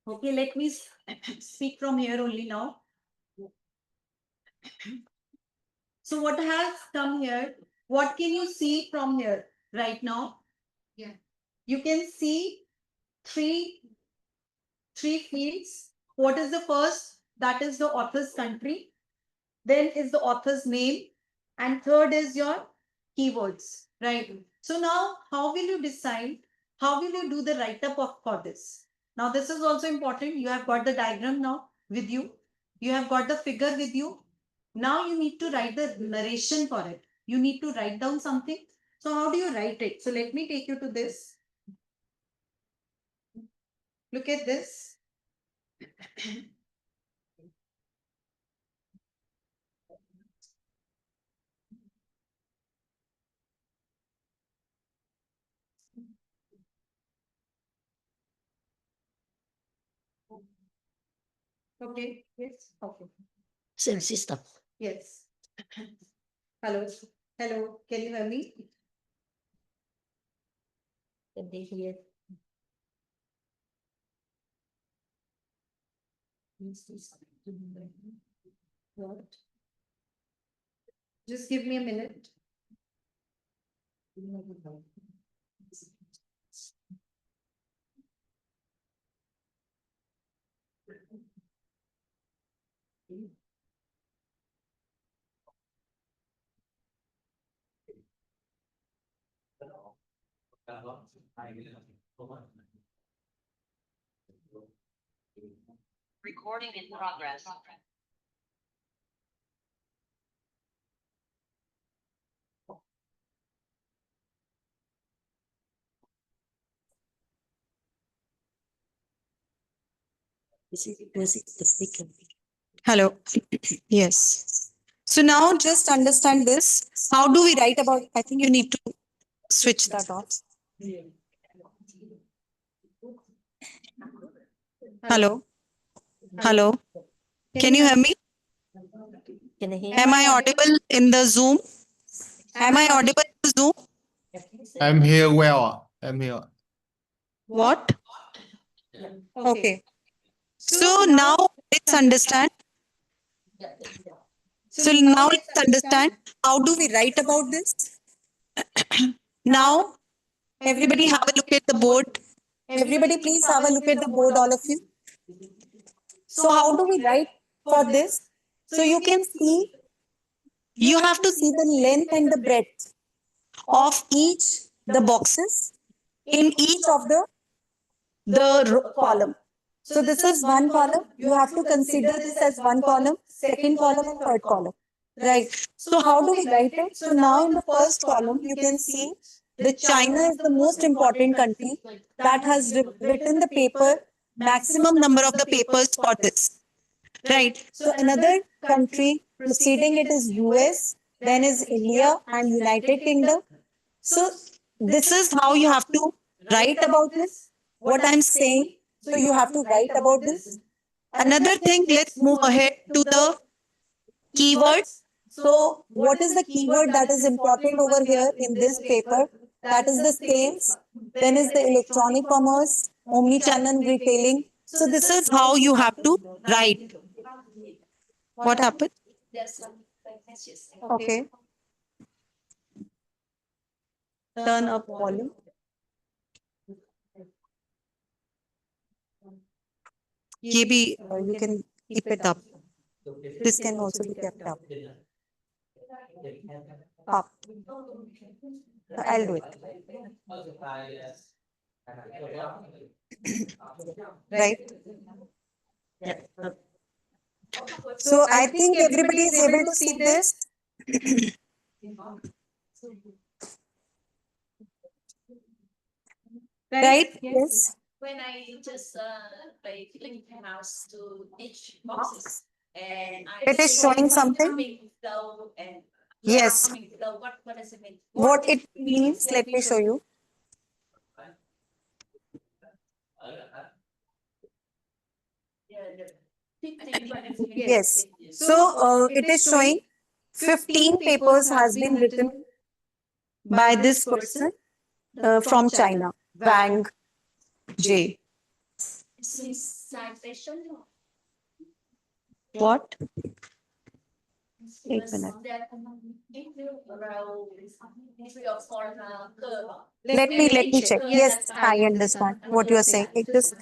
okay, let me speak from here only now. So what has come here? What can you see from here right now? Yeah. You can see three fields. What is the first? That is the author's country. Then is the author's name. And third is your keywords, right? So now how will you decide? How will you do the write-up for this? Now this is also important. You have got the diagram now with you. You have got the figure with you. Now you need to write the narration for it. You need to write down something. So how do you write it? So let me take you to this. Look at this. Okay, yes, okay, Same system. yes. Hello, hello, can you hear me? Can they hear? What? Just give me a minute. Recording in progress. Was it the second? Hello, yes. So now just understand this. How do we write about, I think you need to switch that off. Hello, hello, can you hear me? Can I hear? Am I audible in the Zoom? Am I audible in the Zoom? I'm here well. I'm here. What? Okay. So now let's understand. So now let's understand how do we write about this? Now, everybody have a look at the board. Everybody please have a look at the board, all of you. So how do we write for this? So you can see, you have to see the length and the breadth of each the boxes in each of the column. So this is one column. You have to consider this as one column, second column and third column. Right. So how do we write it? So now in the first column, you can see the China is the most important country that has written the paper, maximum number of the papers for this. Right. So another country preceding it is US, then is India and United Kingdom. So this is how you have to write about this. What I'm saying. So you have to write about this. Another thing, let's move ahead to the keywords. So what is the keyword that is important over here in this paper? That is the sales. Then is the electronic commerce, omni-channel retailing. So this is how you have to write. What happened? There's some messages. Okay. Turn up volume. ये भी you can keep it up. This can also be kept up. Up. I'll do it. Right? So I think everybody is able to see this. Right? Yes. When I just by clicking mouse to each boxes and I It is showing something. coming below and Yes. coming below. What does it mean? What it means, let me show you. Yes. So it is showing 15 papers has been written by this person from China, Wang J. Citation. What? It एक minute. Let me check. Yes, I understand what you are saying. It is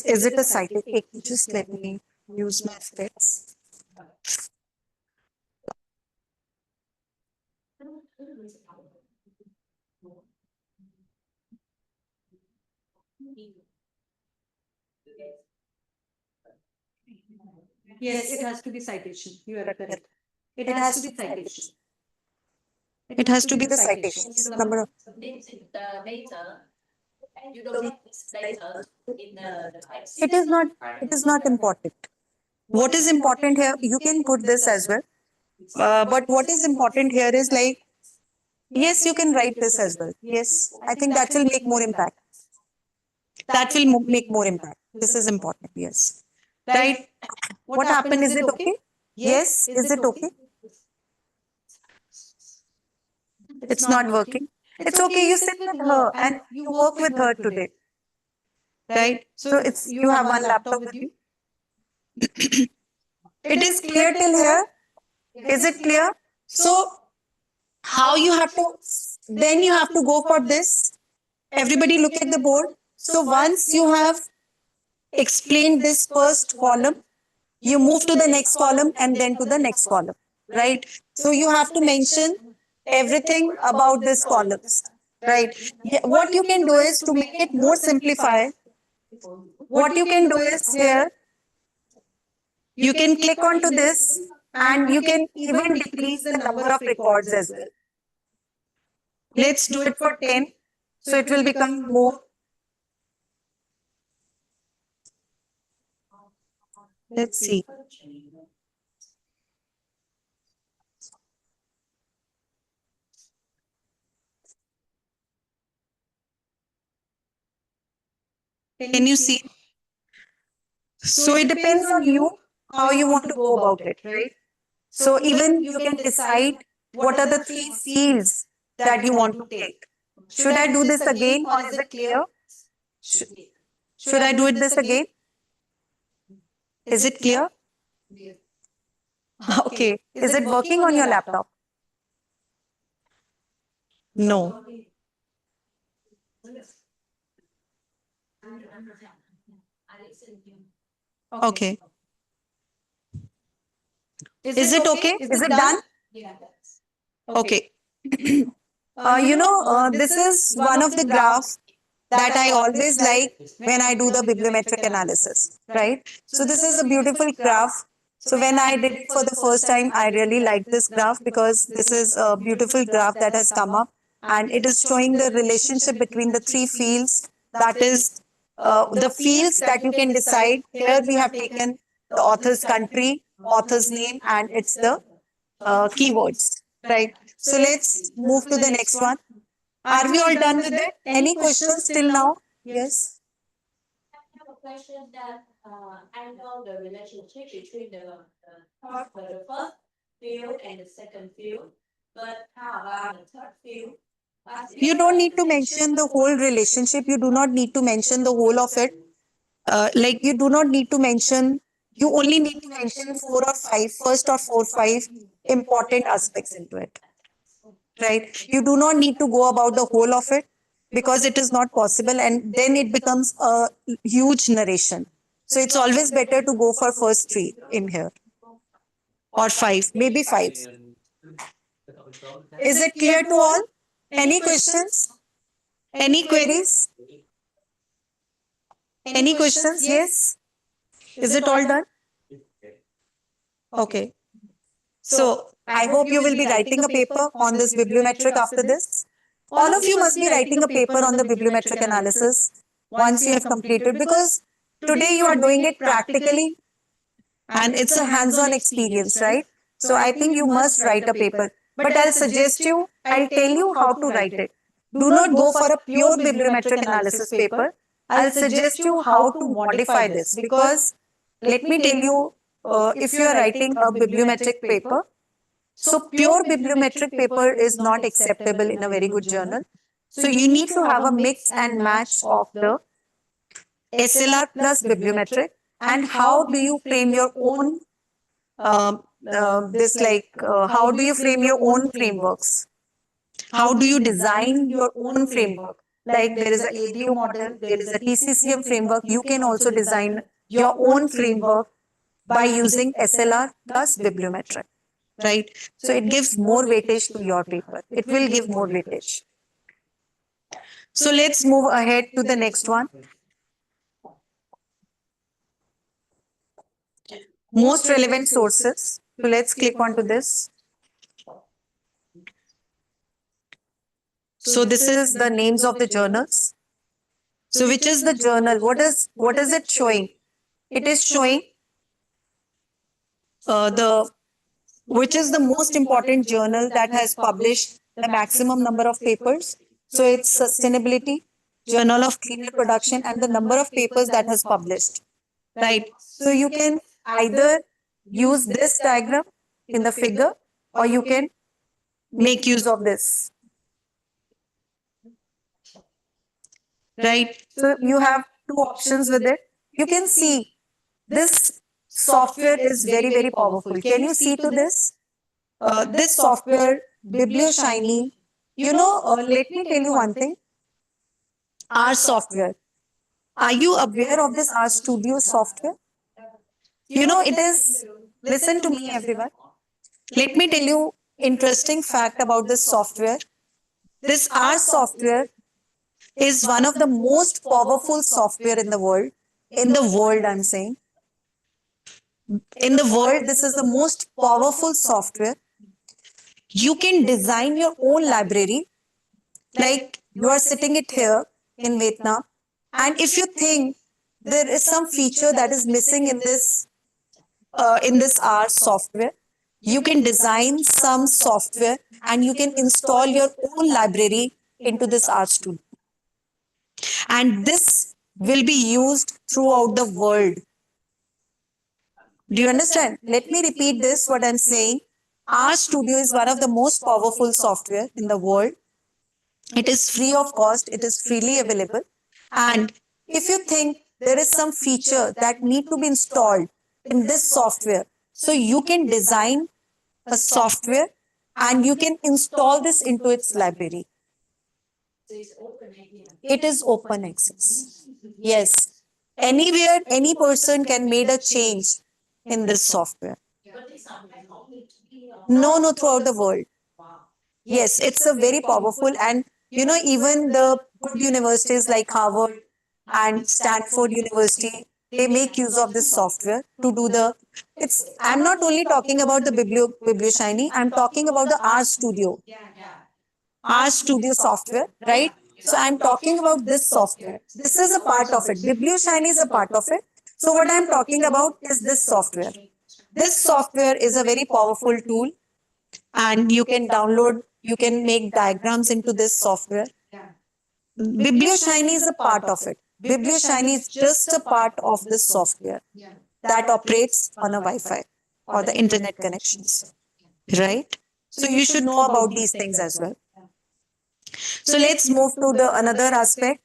it a citation? Just let me use my specs. Yes, it has to be citation. You are correct. It has to be citation. It has to be the citations. Number of. The data. You don't have this data in the text. It is not. It is not important. What is important here? You can put this as well. But what is important here is like, yes, you can write this as well. Yes, I think that will make more impact. that will make more impact. This is important. Yes. Right. What happened? Is it okay? Yes. Is it okay? It's not working. It's okay. You sit with her and you work with her today. Right. So it's you have one laptop with you. It is clear till here. Is it clear? So how you have to then you have to go for this. Everybody look at the board. So once you have explained this first column, you move to the next column and then to the next column, right? So you have to mention everything about this columns, right? What you can do is to make it more simplified. What you can do is here, you can click onto this and you can even decrease the number of records as well. Let's do it for 10. So it will become more. Let's see. Can you see? So it depends on you how you want to go about it, right? So even you can decide what are the 3 fields that you want to take. Should I do this again or is it clear? Should I do it this again? Is it clear? Okay. Is it working on your laptop? No. Okay. Is it okay? Is it done? Okay. This is one of the graphs that I always like when I do the bibliometric analysis, right? So this is a beautiful graph. So when I did it for the first time, I really liked this graph because this is a beautiful graph that has come up and it is showing the relationship between the 3 fields. That is the fields that you can decide. Here we have taken the author's country, author's name, and it's the keywords, right? So let's move to the next one. Are we all done with it? Any questions till now? Yes. I have a question that I know the relationship between the first field and the second field, but how about the third field? You don't need to mention the whole relationship. You do not need to mention the whole of it. Like you do not need to mention, you only need to mention 4 or 5, first or 4, 5 important aspects into it. Right? You do not need to go about the whole of it because it is not possible and then it becomes a huge narration. So it's always better to go for first 3 in here or 5, maybe 5. Is it clear to all? Any questions? Any queries? Any questions? Yes? Is it all done? Okay. So I hope you will be writing a paper on this bibliometric after this. All of you must be writing a paper on the bibliometric analysis once you have completed because today you are doing it practically and it's a hands-on experience, right? So I think you must write a paper. But I'll suggest you, I'll tell you how to write it. Do not go for a pure bibliometric analysis paper. I'll suggest you how to modify this because let me tell you, if you are writing a bibliometric paper, so pure bibliometric paper is not acceptable in a very good journal. So you need to have a mix and match of the SLR plus bibliometric. And how do you frame your own how do you frame your own frameworks? How do you design your own framework? Like there is a ADO model, there is a TCCM framework. You can also design your own framework by using SLR plus bibliometric, right? So it gives more weightage to your paper. It will give more weightage. So let's move ahead to the next one. Most relevant sources. So let's click onto this. So this is the names of the journals. So which is the journal? What is it showing? It is showing which is the most important journal that has published the maximum number of papers. So it's sustainability, journal of cleaner production, and the number of papers that has published. Right. So you can either use this diagram in the figure, or you can make use of this. Right. So you have two options with it. You can see this software is very, very powerful. Can you see to this? This software, BiblioShiny, let me tell you one thing. Our software. Are you aware of this R Studio software? It is, listen to me everyone. Let me tell you interesting fact about this software. This R software is one of the most powerful software in the world. In the world, I'm saying. In the world, this is the most powerful software. You can design your own library. Like you are sitting it here in Vietnam. And if you think there is some feature that is missing in this R software, you can design some software and you can install your own library into this R Studio. And this will be used throughout the world. Do you understand? Let me repeat this, what I'm saying. R Studio is one of the most powerful software in the world. It is free of cost. It is freely available. And if you think there is some feature that need to be installed in this software, so you can design a software and you can install this into its library. It is open access. Yes. Anywhere, any person can make a change in this software. No, throughout the world. Yes, it's a very powerful, and even the good universities like Harvard and Stanford University, they make use of this software to do I'm not only talking about the BiblioShiny, I'm talking about the R Studio. R Studio software, right? So I'm talking about this software. This is a part of it. BiblioShiny is a part of it. So what I'm talking about is this software. This software is a very powerful tool, and you can download, you can make diagrams into this software. BiblioShiny is a part of it. BiblioShiny is just a part of this software that operates on a Wi-Fi or the internet connections, right? So you should know about these things as well. So let's move to the another aspect.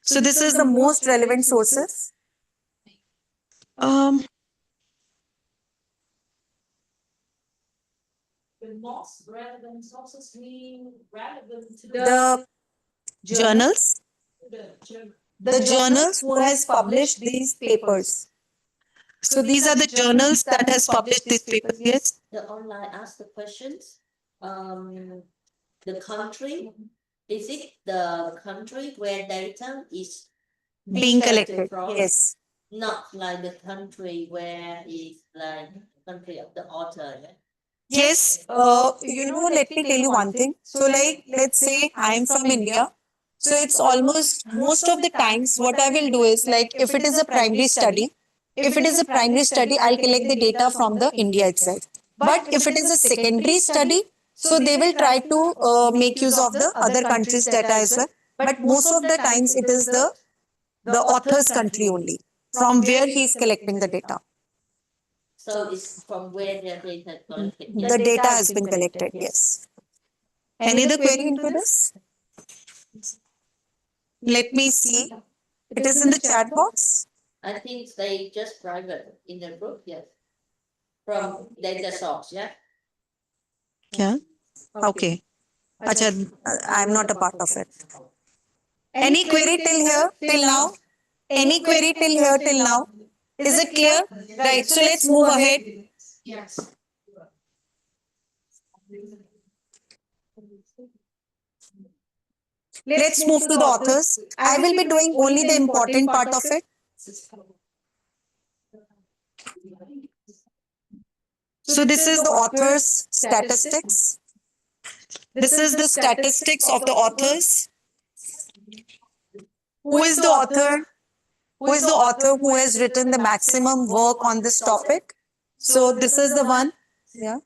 So this is the most relevant sources. The most relevant sources mean relevant to The journals, the journal. the journals who has published these papers. So these are the journals that has published these papers. Yes. The online ask the questions. The country, is it the country where data is Being collected. from? Yes. Not like the country where is like country of the author. Yeah? Yes. Let me tell you one thing. So like, let's say I am from India. So it's almost most of the times what I will do is like, if it is a primary study, I'll collect the data from the India itself. But if it is a secondary study, so they will try to make use of the other countries' data as well. But most of the times it is the author's country only, from where he is collecting the data. So it's from where the data collected. The data has been collected, yes. Any other query into this? Let me see. It is in the chat box. I think they just private in the group, yes. From data source, yeah. Yeah. Okay. Acha, I'm not a part of it. Any query till here, till now? Any query till here, till now? Is it clear? Right. So let's move ahead. Yes. Let's move to the authors. I will be doing only the important part of it. So this is the author's statistics. This is the statistics of the authors. Who is the author? Who is the author who has written the maximum work on this topic? So this is the one. Yeah.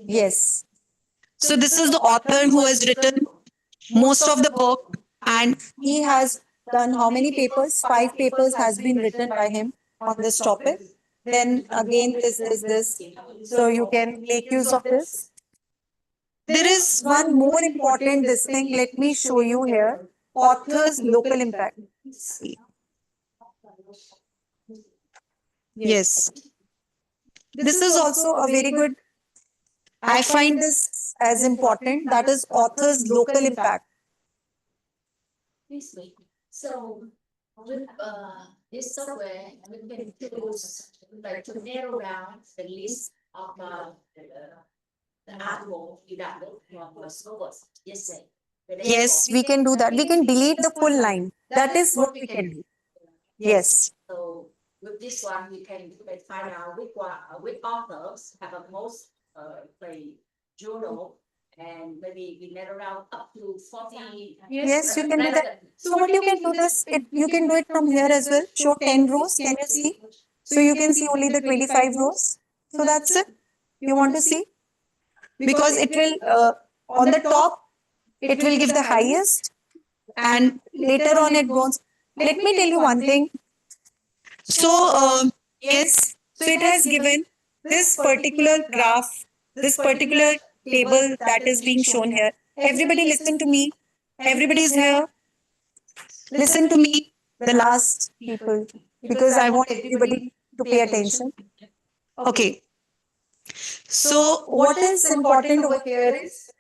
Yes. So this is the author who has written most of the book And he has done how many papers? 5 papers has been written by him on this topic. Then again, this. So you can make use of this. There is one more important this thing. Let me show you here. Author's local impact. See. Yes. This is also a very good. I find this as important. That is author's local impact. This way. So with this software, we can choose like to narrow down the list of the article you download from the source. Yes, sir. Yes, we can do that. We can delete the full line. That is what we can do. Yes. So with this one, we can find out which authors have a most like journal, and maybe we narrow down up to 40. Yes, you can do that. So what you can do this, you can do it from here as well. Show 10 rows. Can you see? So you can see only the 25 rows. So that's it. You want to see? Because it will, on the top, it will give the highest, and later on it goes. Let me tell you one thing. So, yes, so it has given this particular graph, this particular table that is being shown here. Everybody listen to me. Everybody is here. Listen to me, the last people, because I want everybody to pay attention. Okay. So, what is important over here is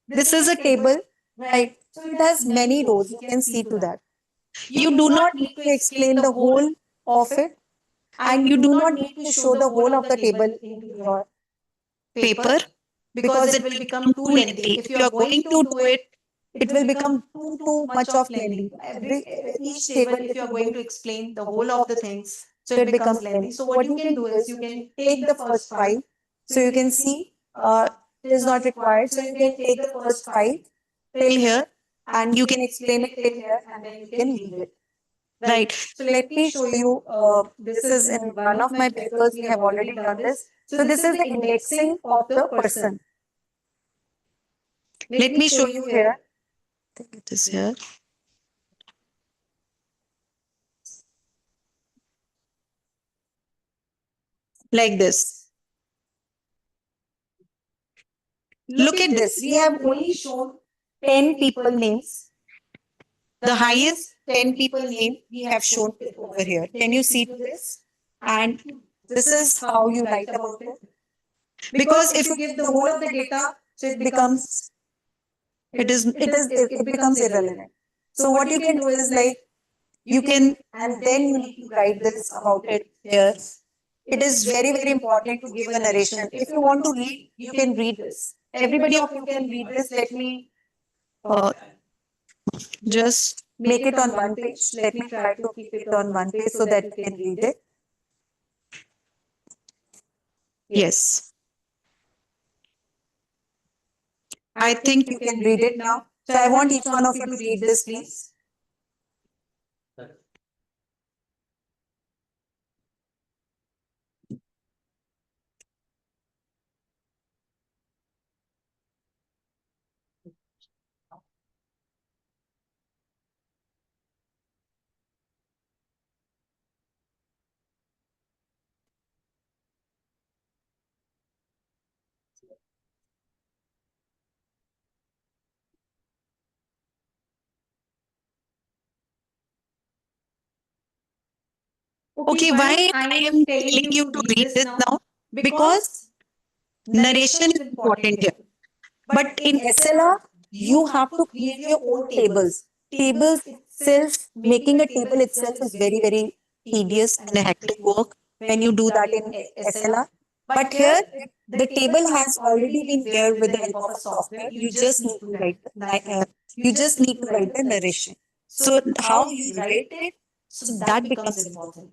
this is a table, right? So, it has many rows. You can see to that. You do not need to explain the whole of it, and you do not need to show the whole of the table into your paper because it will become too lengthy. If you are going to do it, it will become too much of lengthy. Each table, if you are going to explain the whole of the things, so it becomes lengthy. So what you can do is you can take the first 5. So you can see it is not required. So you can take the first 5 till here, and you can explain it till here, and then you can leave it. Right. So let me show you. This is in one of my papers. We have already done this. So this is the indexing of the person. Let me show you here. It is here. Like this. Look at this. We have only shown 10 people names. The highest 10 people name we have shown it over here. Can you see to this? And this is how you write about it. Because if you give the whole of the data, so it becomes it becomes irrelevant. So what you can do is like you can, and then you need to write this about it here. It is very, very important to give a narration. If you want to read, you can read this. Everybody of you can read this. Let me just make it on one page. Let me try to keep it on one page so that you can read it. Yes. I think you can read it now. So I want each one of you to read this, please. Okay, why I am telling you to read this now? Because narration is important here. But in SLR, you have to create your own tables. Tables itself, making a table itself is very, very tedious and a hectic work when you do that in SLR. But here, the table has already been there with the help of a software. You just need to write the narration. So how you write it, so that becomes important.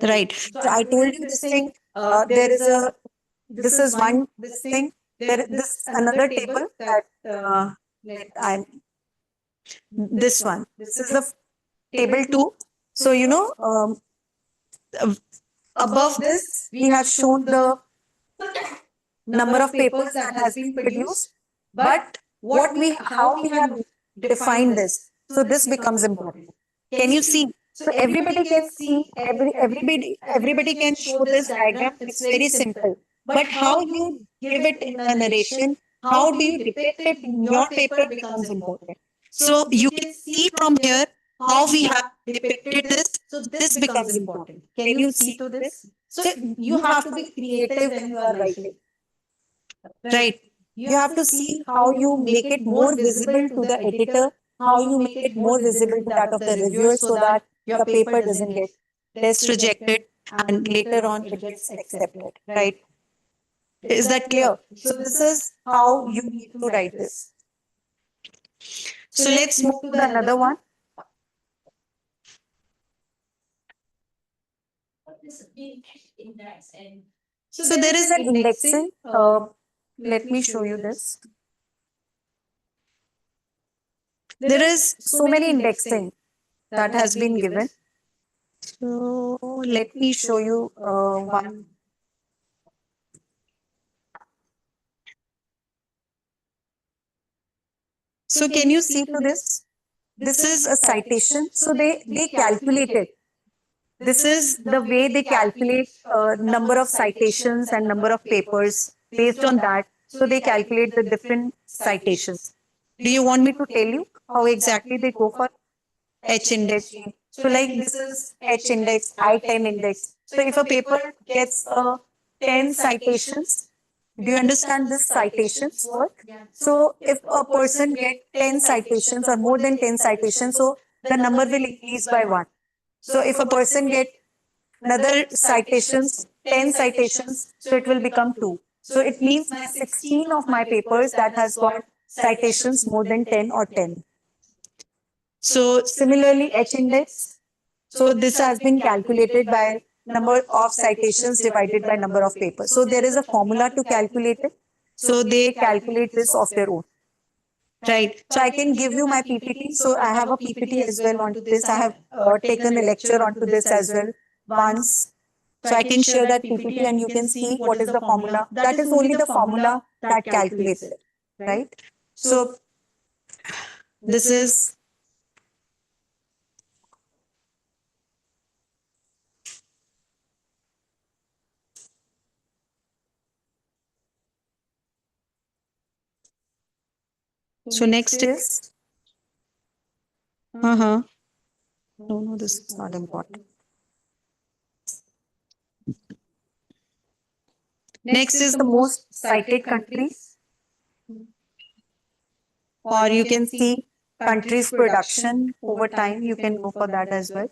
Right. So I told you this thing. There is a. This is one. This thing. This another table that I'm. This one. This is the table 2. So above this we have shown the number of papers that has been produced. But how we have defined this. So this becomes important. Can you see? So everybody can see, everybody can show this diagram. It's very simple. But how you give it in a narration, how do you depict it in your paper becomes important. So you can see from here how we have depicted this. So this becomes important. Can you see to this? So you have to be creative when you are writing. Right. You have to see how you make it more visible to the editor, how you make it more visible to that of the reviewer so that your paper doesn't get test rejected and later on it gets accepted. Right. Is that clear? So this is how you need to write this. So let's move to the another one. What is a big index and So there is an indexing. Let me show you this. There is so many indexing that has been given. So let me show you one. So can you see to this? This is a citation. So they calculated. This is the way they calculate number of citations and number of papers. Based on that, so they calculate the different citations. Do you want me to tell you how exactly they go for H index? So like this is H index, I-10 index. So if a paper gets 10 citations, do you understand this citations work? So if a person get 10 citations or more than 10 citations, so the number will increase by 1. So if a person get another citations, 10 citations, so it will become 2. So it means my 16 of my papers that has got citations more than 10 or 10. So similarly, H index. So this has been calculated by number of citations divided by number of papers. So there is a formula to calculate it. So they calculate this of their own. Right. So I can give you my PPT. So I have a PPT as well onto this. I have taken a lecture onto this as well once. So I can share that PPT and you can see what is the formula. That is only the formula that calculates it. Right. So this is so next is no, this is not important. Next is the most cited countries, or you can see countries production over time. You can go for that as well.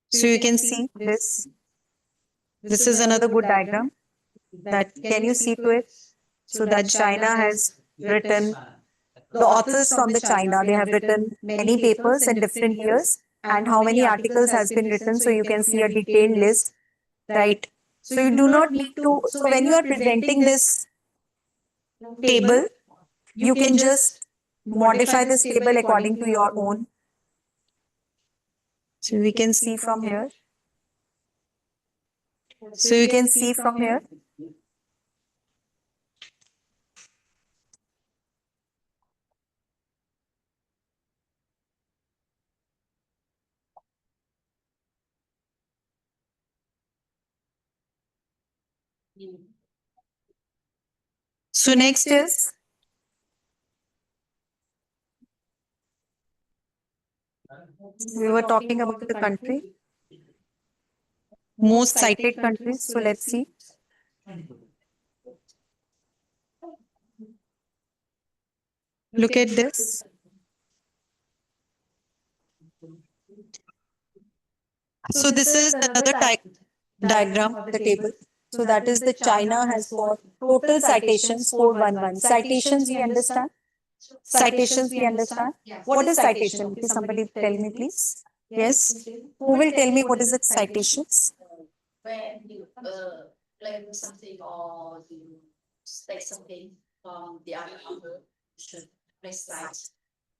So you can see this. This is another good diagram. That can you see to it? So that China has written, the authors from the China, they have written many papers in different years and how many articles has been written. So you can see a detailed list, right? So you do not need to, so when you are presenting this table, you can just modify this table according to your own. So we can see from here. So you can see from here. So next is we were talking about the country, most cited countries. So let's see. Look at this. So this is another diagram of the table. So that is the China has got total citations 411. Citations we understand. Citations we understand. What is citation? Can somebody tell me please? Yes. Who will tell me what is the citations? when you learn something or you take something from the other author, should recite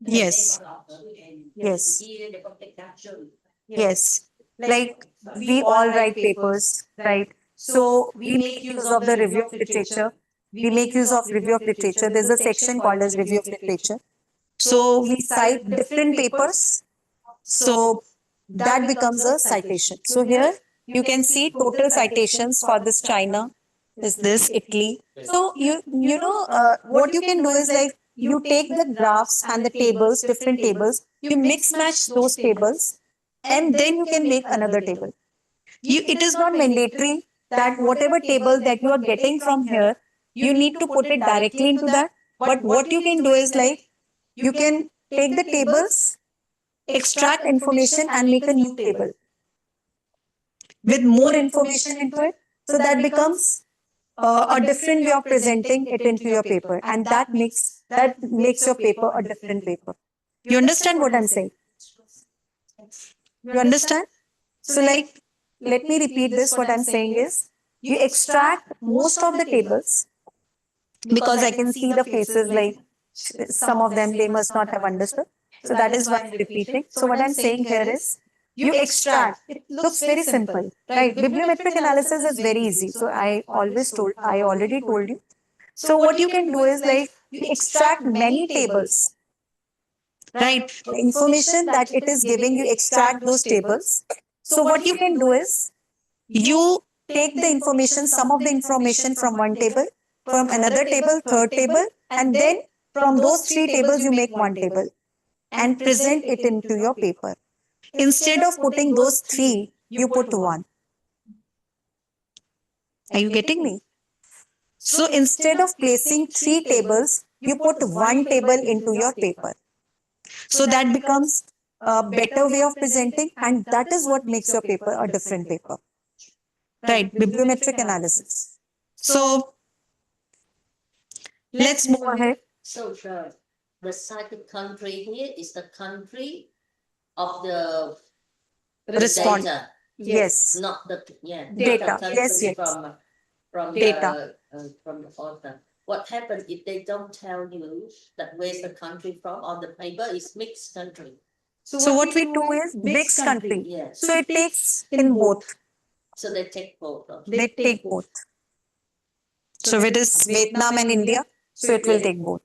the Yes. name of the author and Yes. the year, the contact actually. Yes. Like we all write papers, right? So we make use of the review of literature. We make use of review of literature. There's a section called as review of literature. So we cite different papers. So that becomes a citation. So here you can see total citations for this China is this Italy. So what you can do is like you take the graphs and the tables, different tables, you mix match those tables, and then you can make another table. It is not mandatory that whatever table that you are getting from here, you need to put it directly into that. But what you can do is like you can take the tables, extract information, and make a new table with more information into it. So that becomes a different way of presenting it into your paper, and that makes your paper a different paper. You understand what I'm saying? You understand? So like, let me repeat this. What I'm saying is, you extract most of the tables because I can see the faces like some of them, they must not have understood. So that is why I'm repeating. So what I'm saying here is, you extract. It looks very simple, right? Bibliometric analysis is very easy. So I already told you. So what you can do is like, you extract many tables, right? The information that it is giving, you extract those tables. So what you can do is, you take the information, some of the information from one table, from another table, third table, and then from those three tables, you make one table and present it into your paper. Instead of putting those three, you put one. Are you getting me? So instead of placing three tables, you put one table into your paper. So that becomes a better way of presenting, and that is what makes your paper a different paper. Right, bibliometric analysis. So let's move ahead. So the cited country here is the country of the Respond. data, Yes. not the Data. country Yes, yes. from Data. from the author. What happens if they don't tell you that where's the country from on the paper is mixed country? So what we do is mixed country. Yes. So it takes in both. So they take both of them. They take both. So if it is Vietnam and India, so it will take both.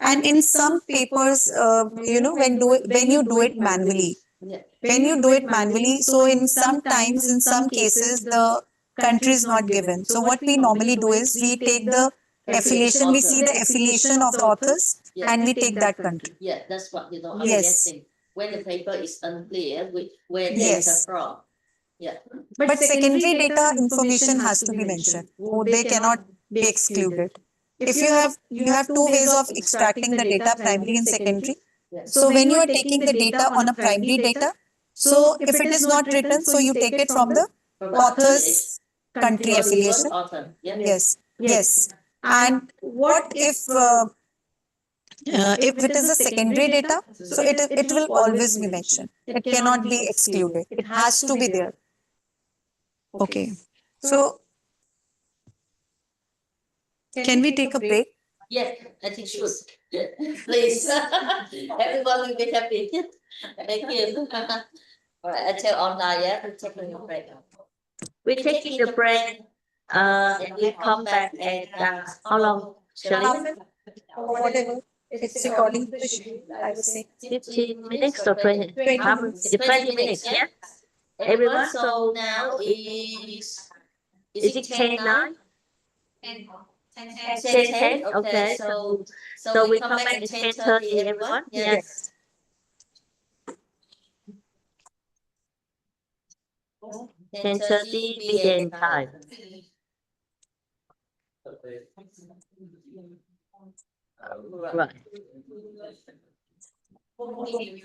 And in some papers, when you do it manually, Yeah. when you do it manually, so in some cases, the country is not given. So what we normally do is we take the affiliation, we see the affiliation of the authors, Yeah. and we take that country. Yeah, that's what I'm Yes. guessing. When the paper is unclear with where Yes. data from. Yeah. But secondary data information has to be mentioned. Oh, they cannot be excluded. If you have two ways of extracting the data, primary and secondary. Yes. So when you are taking the data on a primary data, so if it is not written, so you take it from the author's country affiliation. Author. Yeah. Yes, yes. And what if it is a secondary data? So it will always be mentioned. It cannot be excluded. It has to be there. Okay. So can we take a break? Yeah, I think should. Please. Everyone will be happy. Thank you. All right, I tell online, yeah, we're taking a break. We're taking a break. And we come back at how long, Shalini? Whatever. It's according to the schedule, I would say. 15 minutes or 20? 20 minutes, yeah? Everyone, so now is it 10:09? 10:10, okay, so we come back at 10:30, everyone? Yes. 10:30 begin time. Right. Okay,